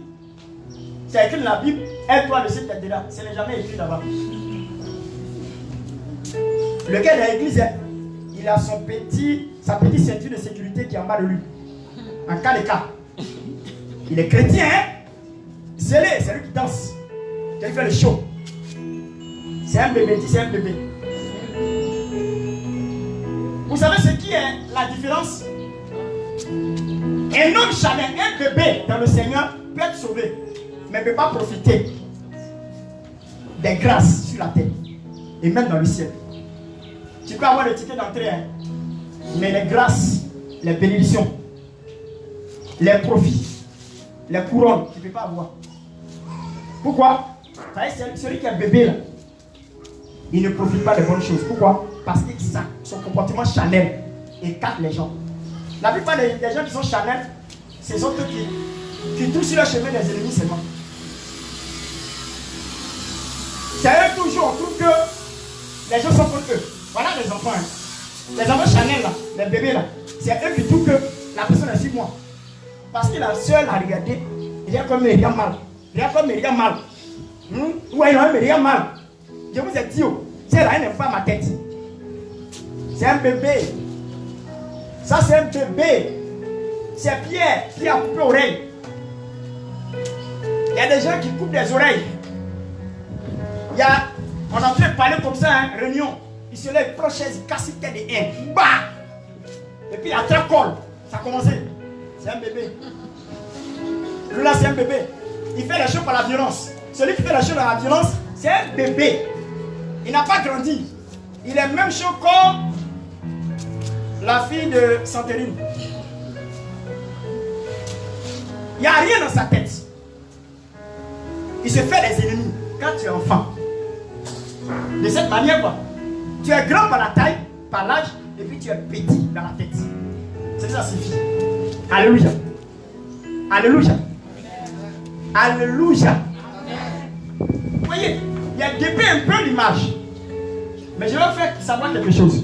C'est écrit dans la Bible, aide-toi de cette tête-là. Ce n'est jamais écrit là-bas. Le gars de l'église, il a sa petite ceinture de sécurité qui est en bas de lui. En cas de cas. Il est chrétien, hein? C'est lui qui danse. C'est lui qui fait le show. C'est un bébé, dit c'est un bébé. Vous savez ce qui est la différence? Un homme charnel, un bébé dans le Seigneur peut être sauvé, mais ne peut pas profiter des grâces sur la terre et même dans le ciel. Tu peux avoir le ticket d'entrée, hein, mais les grâces, les bénédictions, les profits, les couronnes, tu ne peux pas avoir. Pourquoi? Celui qui est bébé là, il ne profite pas des bonnes choses. Pourquoi? Parce que son comportement charnel écarte les gens. La plupart des gens qui sont charnels, ce sont eux qui touchent sur le chemin des ennemis seulement. C'est eux toujours, on trouve que les gens sont contre eux. Voilà les enfants. Hein. Les enfants charnels là, les bébés là, c'est eux qui trouvent que la personne est sur moi. Parce que la seule à regarder, il y a comme il y a mal. Il y a comme il y a mal. Ouais, il y a mal. Je vous ai dit, si elle n'aime pas ma tête. C'est un bébé. Ça, c'est un bébé. C'est Pierre qui a coupé l'oreille. Il y a des gens qui coupent des oreilles. On a fait parler comme ça, hein, réunion. Il se lève, proche chaise, il casse une tête de haine. Bah! Et puis il a très colle. Ça a commencé. C'est un bébé. Lui là, c'est un bébé. Il fait les choses par la violence. Celui qui fait les choses par la violence, c'est un bébé. Il n'a pas grandi. Il est même chaud comme la fille de Santérine. Il n'y a rien dans sa tête. Il se fait des ennemis quand tu es enfant. De cette manière, quoi. Tu es grand par la taille, par l'âge, et puis tu es petit dans la tête. C'est ça, suffit. Alléluia. Alléluia. Alléluia. Vous voyez, il a dépeint un peu l'image. Mais je vais vous faire savoir quelque chose.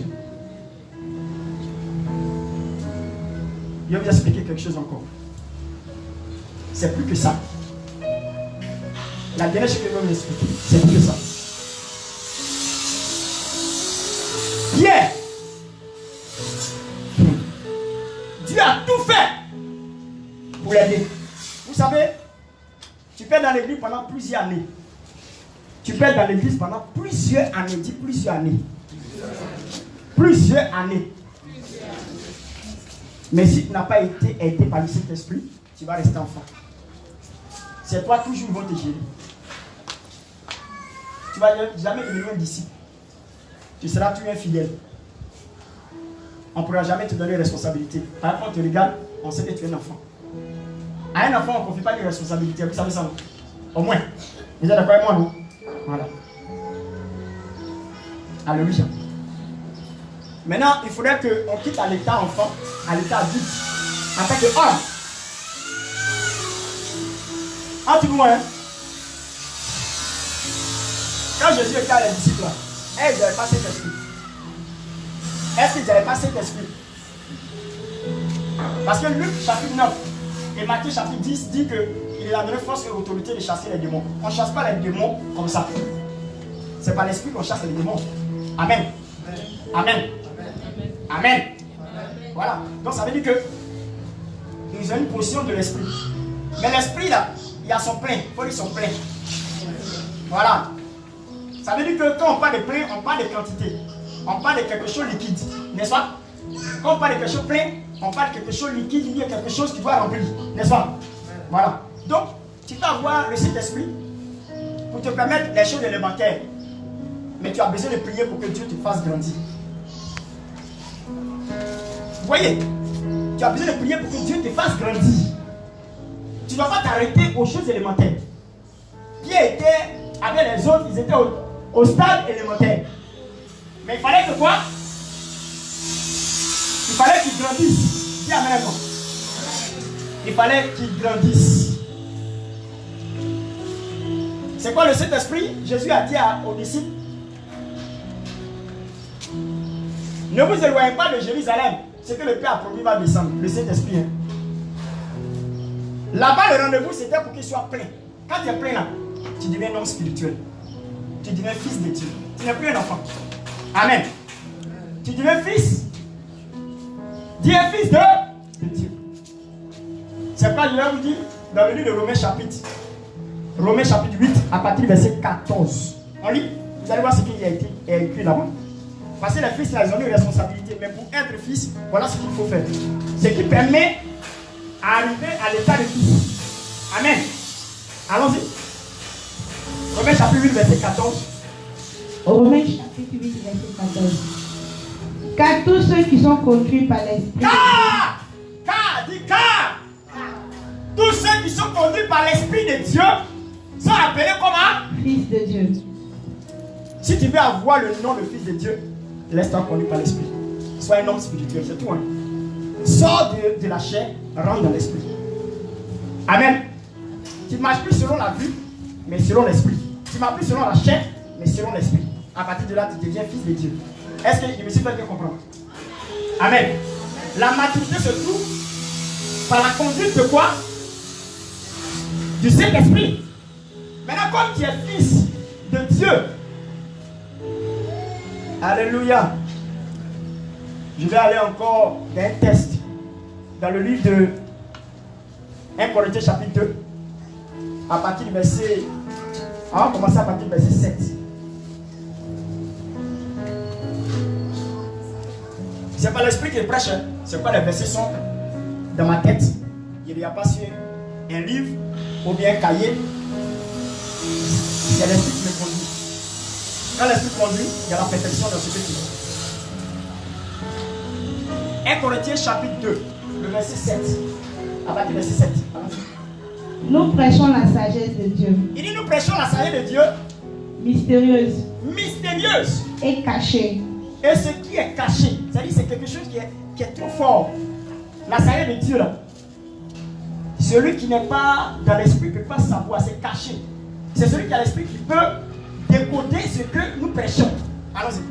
Je vais vous expliquer quelque chose encore. C'est plus que ça. La dernière chose que je vais vous expliquer, c'est plus que ça. Pierre, Dieu a tout fait pour l'aider. Vous savez, tu peux être dans l'église pendant plusieurs années. Tu peux être dans l'église pendant plusieurs années. Dis plusieurs années. Plusieurs années. Mais si tu n'as pas été aidé par le Saint-Esprit, tu vas rester enfant. C'est toi toujours qui vont te gérer. Tu ne vas jamais devenir un disciple. Tu seras toujours infidèle. On ne pourra jamais te donner responsabilité. Par exemple, on te regarde, on sait que tu es un enfant. À un enfant, on ne confie pas de responsabilité. Vous savez ça, non? Au moins. Vous êtes d'accord avec moi, non? Voilà. Alléluia. Maintenant, il faudrait qu'on quitte à l'état enfant, à l'état adulte, en tant que homme. Ah, tu vois, hein? Quand Jésus était à les disciples, ils n'avaient pas cet esprit. Est-ce qu'ils n'avaient pas cet esprit? Parce que Luc chapitre 9 et Matthieu chapitre 10 dit qu'il a donné force et autorité de chasser les démons. On ne chasse pas les démons comme ça. C'est par l'esprit qu'on chasse les démons. Amen. Amen. Amen. Voilà. Donc ça veut dire que ils ont une position de l'esprit. Mais l'esprit là, il a son plein. Il faut dire son plein. Voilà. Ça veut dire que quand on parle de plein, on parle de quantité. On parle de quelque chose de liquide. N'est-ce pas? Quand on parle de quelque chose plein, on parle de quelque chose de liquide, il y a quelque chose qui doit remplir. N'est-ce pas? Voilà. Donc, tu peux avoir le Saint-Esprit pour te permettre les choses élémentaires. Mais tu as besoin de prier pour que Dieu te fasse grandir. Vous voyez? Tu as besoin de prier pour que Dieu te fasse grandir. Tu ne dois pas t'arrêter aux choses élémentaires. qui étaient avec les autres, ils étaient au stade élémentaire. Mais il fallait que quoi? Il fallait qu'ils grandissent. Dis amen. Il fallait qu'ils grandissent. C'est quoi le Saint-Esprit? Jésus a dit aux disciples, ne vous éloignez pas de Jérusalem. Ce que le Père a promis va descendre. Le Saint-Esprit. Hein. Là-bas, le rendez-vous, c'était pour qu'il soit plein. Quand tu es plein là, tu deviens un homme spirituel. Tu deviens fils de Dieu. Tu n'es plus un enfant. Amen. Tu deviens fils. Dieu est fils de Dieu. C'est pas, je vais vous dire, dans le livre de Romains chapitre 8, à partir du verset 14. On lit, vous allez voir ce qui a été écrit là-bas. Parce que les fils, là, ils ont une responsabilité. Mais pour être fils, voilà ce qu'il faut faire. Ce qui permet d'arriver à l'état de fils. Amen. Allons-y. Romains chapitre 8, verset 14. Romains chapitre 8, verset 14. Car tous ceux qui sont conduits par l'Esprit. Car. Tous ceux qui sont conduits par l'Esprit de Dieu sont appelés comment? Fils de Dieu. Si tu veux avoir le nom de fils de Dieu, laisse-toi conduire par l'Esprit. Sois un homme spirituel, c'est tout. Hein? Sors de la chair, rentre dans l'Esprit. Amen. Tu ne marches plus selon la vue, mais selon l'Esprit. Tu ne marches plus selon la chair, mais selon l'Esprit. À partir de là, tu deviens fils de Dieu. Est-ce que je me suis fait bien comprendre? Amen. La maturité se trouve par la conduite de quoi? Du Saint-Esprit. Maintenant, comme tu es fils de Dieu, alléluia. Je vais aller encore dans un test. Dans le livre de 1 Corinthiens chapitre 2. À partir du verset... On va commencer à partir du verset 7. C'est pas l'esprit qui prêche. Hein. C'est pas les versets sont dans ma tête. Il n'y a pas sur un livre ou bien un cahier. C'est l'esprit qui me conduit. Quand l'esprit conduit, il y a la perfection dans ce que tu fais. 1 Corinthiens chapitre 2, le verset 7. À partir du verset 7. Nous prêchons la sagesse de Dieu. Il dit nous prêchons la sagesse de Dieu. Mystérieuse. Mystérieuse. Et cachée. Et ce qui est caché, c'est-à-dire c'est quelque chose qui est trop fort. La sagesse de Dieu là. Celui qui n'est pas dans l'esprit ne peut pas savoir, c'est caché. C'est celui qui a l'esprit qui peut décoder ce que nous prêchons. Allons-y.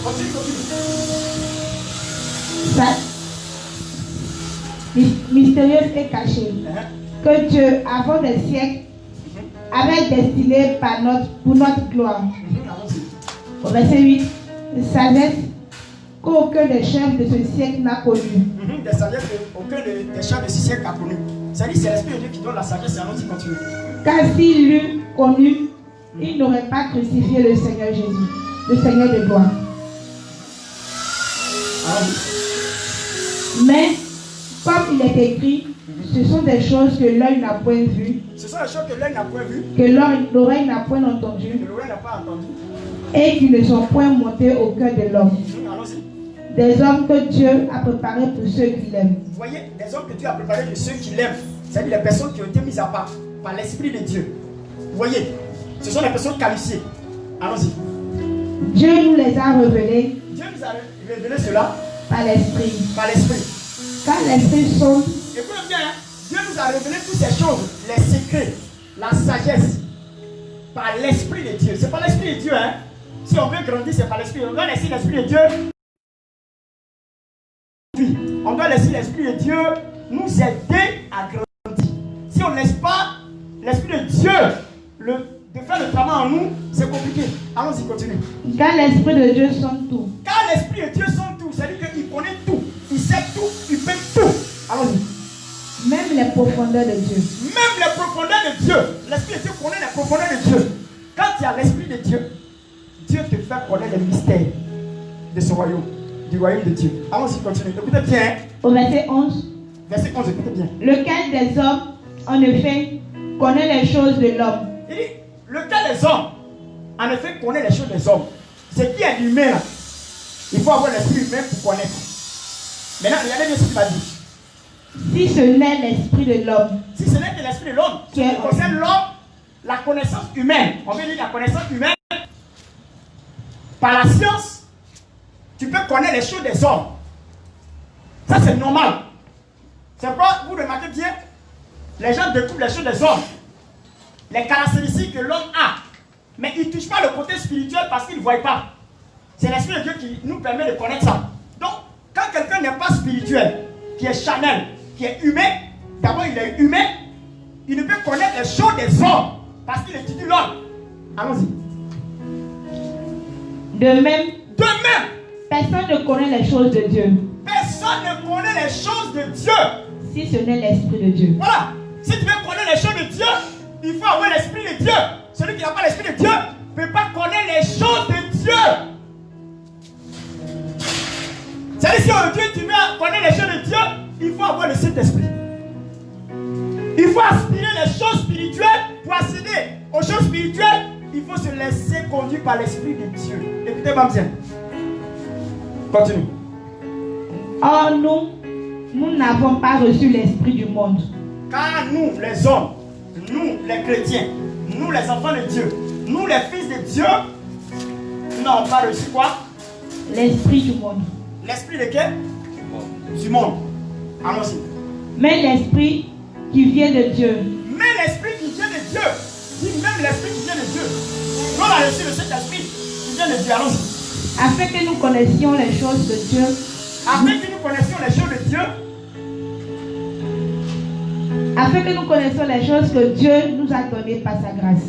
Continue. Ça, mystérieuse et cachée. Que Dieu, avant des siècles, avait destiné pour notre gloire. Au verset 8, sagesse qu'aucun des chefs de ce siècle n'a connue. Des sagesses qu'aucun des chefs de ce siècle n'a connu. C'est-à-dire c'est l'Esprit de Dieu qui donne la sagesse et allons-y continuer. Car s'il l'eût connu, il n'aurait pas crucifié le Seigneur Jésus, le Seigneur de gloire. Mais, comme il est écrit, ce sont des choses que l'œil n'a point vues. Ce sont des choses que l'œil n'a point vues. Que l'oreille n'a point entendues. Que l'oreille n'a pas entendu. Et qui ne sont point montées au cœur de l'homme. Allons-y. Des hommes que Dieu a préparés pour ceux qui l'aiment. Vous voyez, des hommes que Dieu a préparés pour ceux qui l'aiment. C'est-à-dire les personnes qui ont été mises à part par l'Esprit de Dieu. Vous voyez, ce sont des personnes qualifiées. Allons-y. Dieu nous les a révélés. Dieu nous a révélé cela par l'Esprit. Par l'Esprit. Quand l'Esprit sonde. Écoutez bien, hein? Dieu nous a révélé toutes ces choses, les secrets, la sagesse, par l'Esprit de Dieu. C'est pas l'Esprit de Dieu, hein? Si on veut grandir, c'est par l'Esprit. On doit laisser l'Esprit de Dieu. On doit laisser l'Esprit de Dieu nous aider à grandir. Si on ne laisse pas l'Esprit de Dieu de faire le travail en nous, c'est compliqué. Allons-y, continue. Quand l'Esprit de Dieu sonde tout. Quand l'Esprit de Dieu sonde tout, c'est-à-dire qu'il connaît tout, il sait tout, il fait tout. Allons-y. Même les profondeurs de Dieu. Même les profondeurs de Dieu. L'Esprit de Dieu connaît les profondeurs de Dieu. Quand tu as l'Esprit de Dieu, Dieu te fait connaître les mystères de son royaume, du royaume de Dieu. Allons-y, continue. Écoutez bien. Au verset 11. Verset 11, écoutez bien. Lequel des hommes, en effet, connaît les choses de l'homme. Il dit, lequel des hommes, en effet, connaît les choses des hommes. Ce qui est humain, là, il faut avoir l'esprit humain pour connaître. Maintenant, regardez bien ce qu'il va dire. Si ce n'est l'esprit de l'homme. Si ce n'est que l'esprit de l'homme, qui concerne l'homme, la connaissance humaine, on veut dire la connaissance humaine, par la science, tu peux connaître les choses des hommes. Ça c'est normal. C'est pourquoi vous remarquez bien, les gens découvrent les choses des hommes, les caractéristiques que l'homme a, mais ils ne touchent pas le côté spirituel parce qu'ils ne voient pas. C'est l'Esprit de Dieu qui nous permet de connaître ça. Donc, quand quelqu'un n'est pas spirituel, qui est charnel, qui est humain, d'abord il est humain, il ne peut connaître les choses des hommes parce qu'il étudie l'homme. Allons-y. De même, personne ne connaît les choses de Dieu. Personne ne connaît les choses de Dieu. Si ce n'est l'Esprit de Dieu. Voilà. Si tu veux connaître les choses de Dieu, il faut avoir l'Esprit de Dieu. Celui qui n'a pas l'Esprit de Dieu ne peut pas connaître les choses de Dieu. C'est-à-dire, si aujourd'hui tu veux connaître les choses de Dieu, il faut avoir le Saint-Esprit. Il faut aspirer les choses spirituelles. Pour accéder aux choses spirituelles, il faut se laisser conduire par l'Esprit de Dieu. Écoutez-moi bien. Continue. Or, nous n'avons pas reçu l'Esprit du monde. Car nous, les hommes, nous, les chrétiens, nous, les enfants de Dieu, nous, les fils de Dieu, nous n'avons pas reçu quoi? L'Esprit du monde. L'Esprit de quel? Du monde. Allons-y. Mais l'Esprit qui vient de Dieu. Mais l'Esprit qui vient de Dieu. Dis même l'Esprit qui vient de Dieu. Nous, on a reçu le Saint-Esprit qui vient de Dieu. Allons-y. Afin que nous connaissions les choses de Dieu. Afin que nous connaissions les choses de Dieu. Afin que nous connaissions les choses que Dieu nous a données par sa grâce.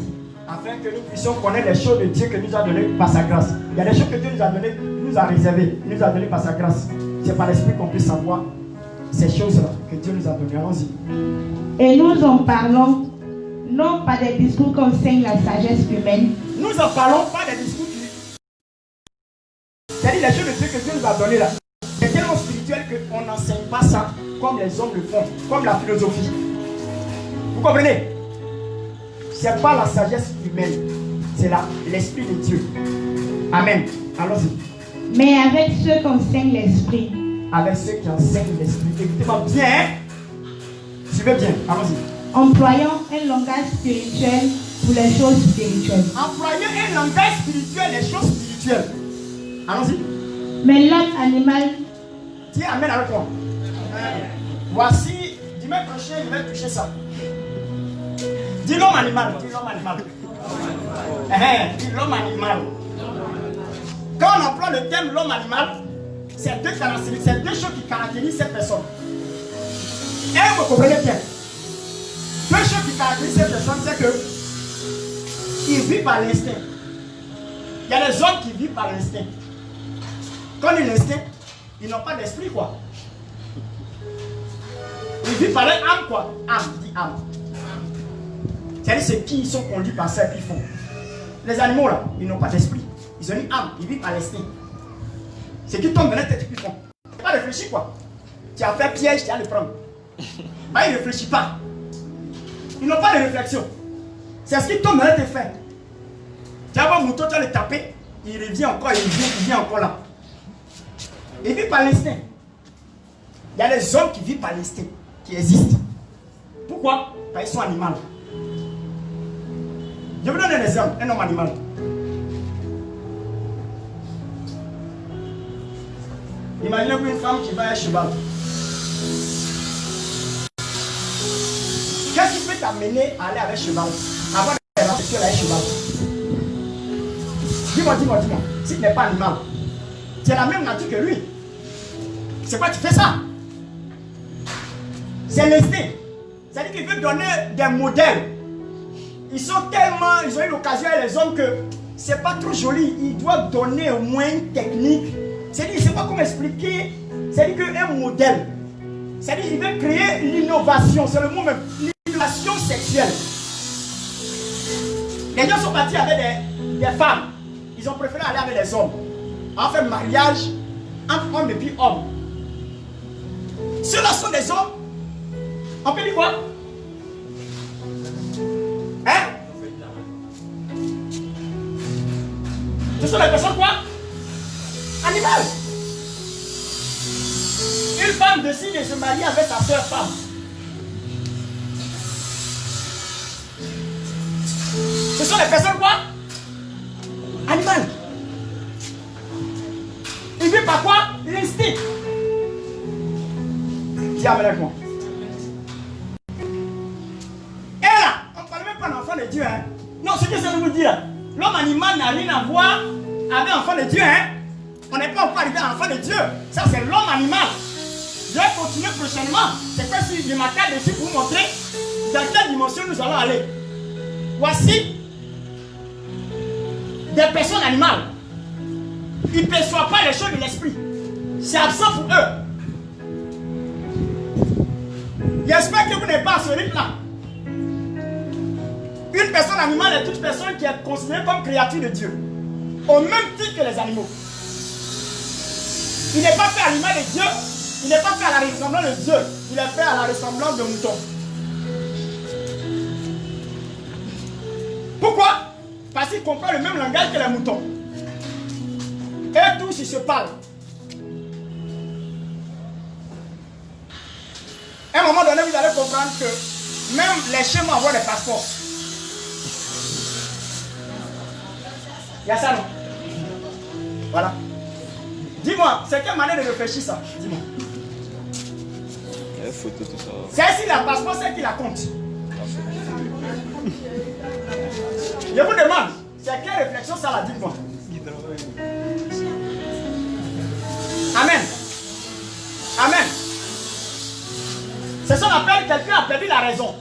Afin que nous puissions connaître les choses de Dieu que nous a données par sa grâce. Il y a des choses que Dieu nous a données, nous a réservées, nous a données par sa grâce. C'est par l'Esprit qu'on puisse savoir ces choses-là que Dieu nous a données. Allons-y. Et nous en parlons non pas des discours qu'enseigne la sagesse humaine. Nous en parlons pas des discours qui... C'est-à-dire les choses de Dieu que Dieu nous a données là. C'est tellement spirituel qu'on n'enseigne pas ça comme les hommes le font, comme la philosophie. Vous comprenez? C'est pas la sagesse humaine, c'est l'Esprit de Dieu. Amen. Allons-y. Mais avec ceux qui enseignent l'Esprit. Avec ceux qui enseignent l'Esprit. Écoutez-moi bien. Suivez bien. Allons-y. Employant un langage spirituel pour les choses spirituelles. Employant un langage spirituel, les choses spirituelles. Allons-y. Mais l'homme animal. Tiens, amène avec moi. Voici, dimanche prochain, je vais toucher ça. Dis l'homme animal. Dis l'homme animal. Dis l'homme animal. Quand on emploie le terme l'homme animal, c'est deux caractéristiques, c'est deux choses qui caractérisent cette personne. Et vous comprenez bien. Deux choses qui caractérisent cette personne, c'est que il vit par l'instinct. Il y a des hommes qui vivent par l'instinct. Quand ils ont l'instinct, ils n'ont pas d'esprit, quoi. Ils vivent par leur âme, quoi. Âme, dit âme. C'est-à-dire c'est qui ils sont conduits par ça qu'ils font. Les animaux, là, ils n'ont pas d'esprit. Ils ont une âme, ils vivent par l'instinct. C'est qui tombent dans la tête qu'ils font. Ils n'ont pas réfléchi, quoi. Tu as fait piège, tu as le prendre. Bah, ils ne réfléchissent pas. Ils n'ont pas de réflexion. C'est ce qui tombe dans la tête fait. Tu as un mouton, tu vas le taper, il revient encore, il vient encore là. Ils vivent par l'instinct. Il y a des hommes qui vivent par l'instinct, qui existent. Pourquoi? Parce qu'ils sont animaux. Je vous donne un exemple, un homme animal. Imaginez une femme qui va à un cheval. Qu'est-ce qui peut t'amener à aller avec cheval? Avoir des relations avec cheval. Dis-moi. Si tu n'es pas animal, tu es la même nature que lui. C'est quoi tu fais ça? C'est l'instinct. C'est-à-dire qu'il veut donner des modèles. Ils ont eu l'occasion avec les hommes que c'est pas trop joli. Ils doivent donner au moins une technique. C'est-à-dire, je ne sais pas comment expliquer. C'est-à-dire qu'un modèle. C'est-à-dire qu'il veut créer l'innovation. C'est le mot même. L'innovation sexuelle. Les gens sont partis avec des femmes. Ils ont préféré aller avec les hommes. On fait mariage entre hommes et puis hommes. Ceux-là sont des hommes. On peut dire quoi? Hein? Ce sont des personnes quoi? Animales. Une femme décide de se marier avec sa soeur femme. Ce sont des personnes quoi? Animales. Il vit par quoi? L'instinct. Dis amen avec moi. Et là, on ne parle même pas d'enfant de Dieu. Hein? Non, ce que ça veut vous dire, l'homme animal n'a rien à voir avec l'enfant de Dieu. Hein? On n'est pas encore arrivé à l'enfant de Dieu. Ça, c'est l'homme animal. Je vais continuer prochainement. C'est quoi si je m'attarde dessus pour vous montrer dans quelle dimension nous allons aller. Voici des personnes animales. Ils ne perçoivent pas les choses de l'esprit. C'est absent pour eux. J'espère que vous n'êtes pas à ce rythme-là. Une personne animale est toute personne qui est considérée comme créature de Dieu. Au même titre que les animaux. Il n'est pas fait à l'image de Dieu. Il n'est pas fait à la ressemblance de Dieu. Il est fait à la ressemblance de mouton. Pourquoi? Parce qu'il comprend le même langage que les moutons. Et tous ils se parlent. À un moment donné, vous allez comprendre que même les chiens vont avoir des passeports. Il y a ça, non? Voilà. Dis-moi, c'est quelle manière de réfléchir ça? Dis-moi. C'est si la passeport, c'est qui la compte. Je vous demande, c'est quelle réflexion ça la dit moi? Amen. Amen. C'est ce qu'on appelle quelqu'un a perdu la raison.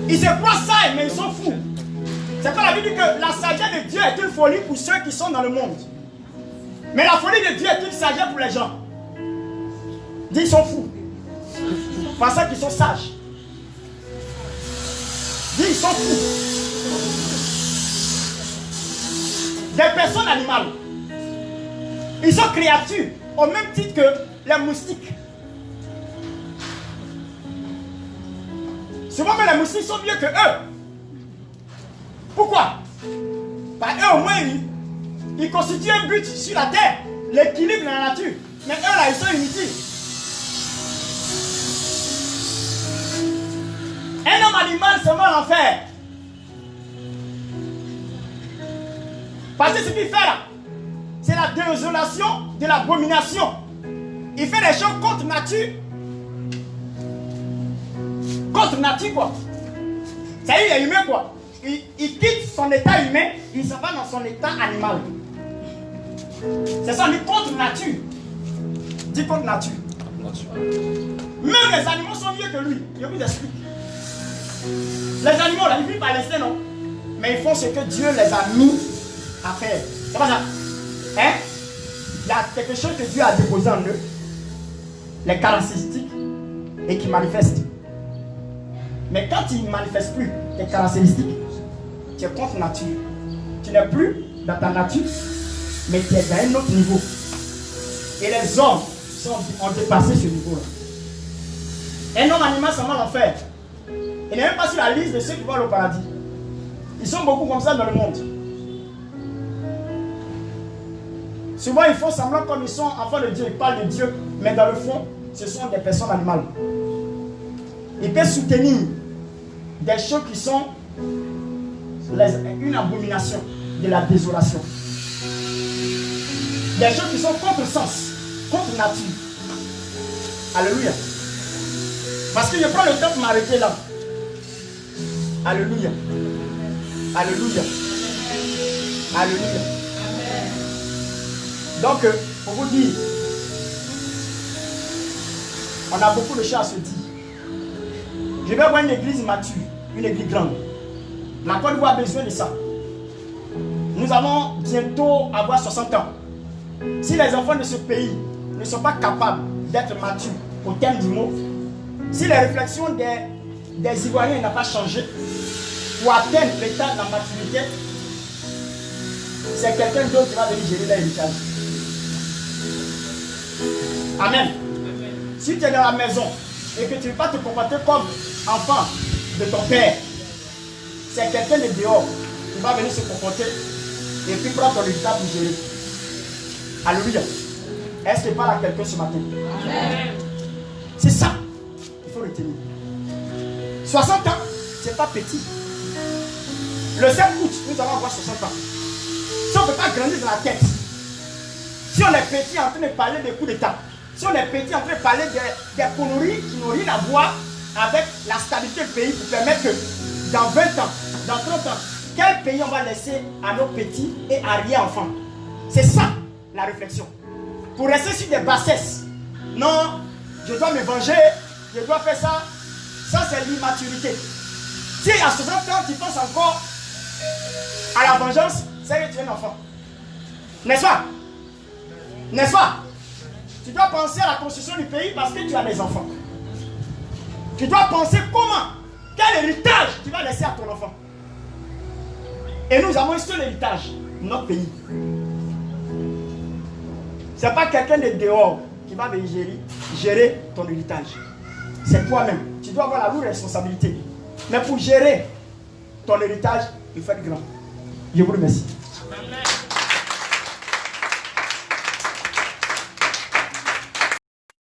Ils se croient sages, mais ils sont fous. C'est pas la Bible dit que la sagesse de Dieu est une folie pour ceux qui sont dans le monde. Mais la folie de Dieu est une sagesse pour les gens. Dis, ils sont fous. Parce qu'ils sont sages. Dis, ils sont fous. Des personnes animales. Ils sont créatures au même titre que les moustiques. Souvent, mais les moustiques sont mieux que eux. Pourquoi? Parce qu'eux, au moins, ils constituent un but sur la terre, l'équilibre de la nature. Mais eux, là, ils sont inutiles. Un homme animal, c'est mal l'enfer. Parce que ce qu'il fait là, c'est la désolation de l'abomination. Il fait des choses contre nature. Contre nature, quoi. Ça y est, il est humain, quoi. Il quitte son état humain, il s'en va dans son état animal. C'est ça, on dit contre nature. Dis contre nature. Même les animaux sont mieux que lui. Je vous explique. Les animaux, là, ils vivent par l'instinct, non? Mais ils font ce que Dieu les a mis à faire. C'est pas ça. Hein? Il y a quelque chose que Dieu a déposé en eux. Les caractéristiques. Et qui manifestent. Mais quand ils ne manifestent plus tes caractéristiques, tu es contre nature. Tu n'es plus dans ta nature, mais tu es dans un autre niveau. Et les hommes ont dépassé ce niveau-là. Un homme animal, ça va l'enfer. Il n'est même pas sur la liste de ceux qui vont au paradis. Ils sont beaucoup comme ça dans le monde. Souvent, ils font semblant comme ils sont enfants de Dieu. Ils parlent de Dieu, mais dans le fond, ce sont des personnes animales. Ils peuvent soutenir des choses qui sont une abomination de la désolation. Des choses qui sont contre sens, contre nature. Alléluia. Parce que je prends le temps de m'arrêter là. Alléluia. Alléluia. Alléluia. Donc, pour vous dire, on a beaucoup de choses à se dire. Je vais avoir une église mature, une église grande. La Côte d'Ivoire a besoin de ça. Nous allons bientôt avoir 60 ans. Si les enfants de ce pays ne sont pas capables d'être matures au terme du mot, si les réflexions des Ivoiriens n'ont pas changé pour atteindre l'état de la maturité, c'est quelqu'un d'autre qui va venir gérer l'héritage. Amen. Si tu es dans la maison et que tu ne veux pas te comporter comme enfant de ton père, c'est quelqu'un de dehors qui va venir se comporter et puis prendre ton résultat pour gérer. Alléluia. Est-ce que je parle à quelqu'un ce matin? C'est ça. Il faut retenir. 60 ans, c'est pas petit. Le 7 août, nous allons avoir 60 ans. Si on ne peut pas grandir dans la tête, si on est petit en train de parler des coups d'État, si on est petit en train de parler des conneries qui n'ont rien à voir avec la stabilité du pays pour permettre que dans 20 ans, dans 30 ans, quel pays on va laisser à nos petits et arrière-enfants? C'est ça la réflexion. Pour rester sur des bassesses. Non, je dois me venger, je dois faire ça. Ça c'est l'immaturité. Si à 60 ans tu penses encore à la vengeance, c'est que tu es un enfant. N'est-ce pas? N'est-ce pas? Tu dois penser à la construction du pays parce que tu as des enfants. Tu dois penser comment, quel héritage tu vas laisser à ton enfant. Et nous avons un seul héritage, notre pays. Ce n'est pas quelqu'un de dehors qui va gérer ton héritage. C'est toi-même. Tu dois avoir la lourde responsabilité. Mais pour gérer ton héritage, il faut être grand. Je vous remercie.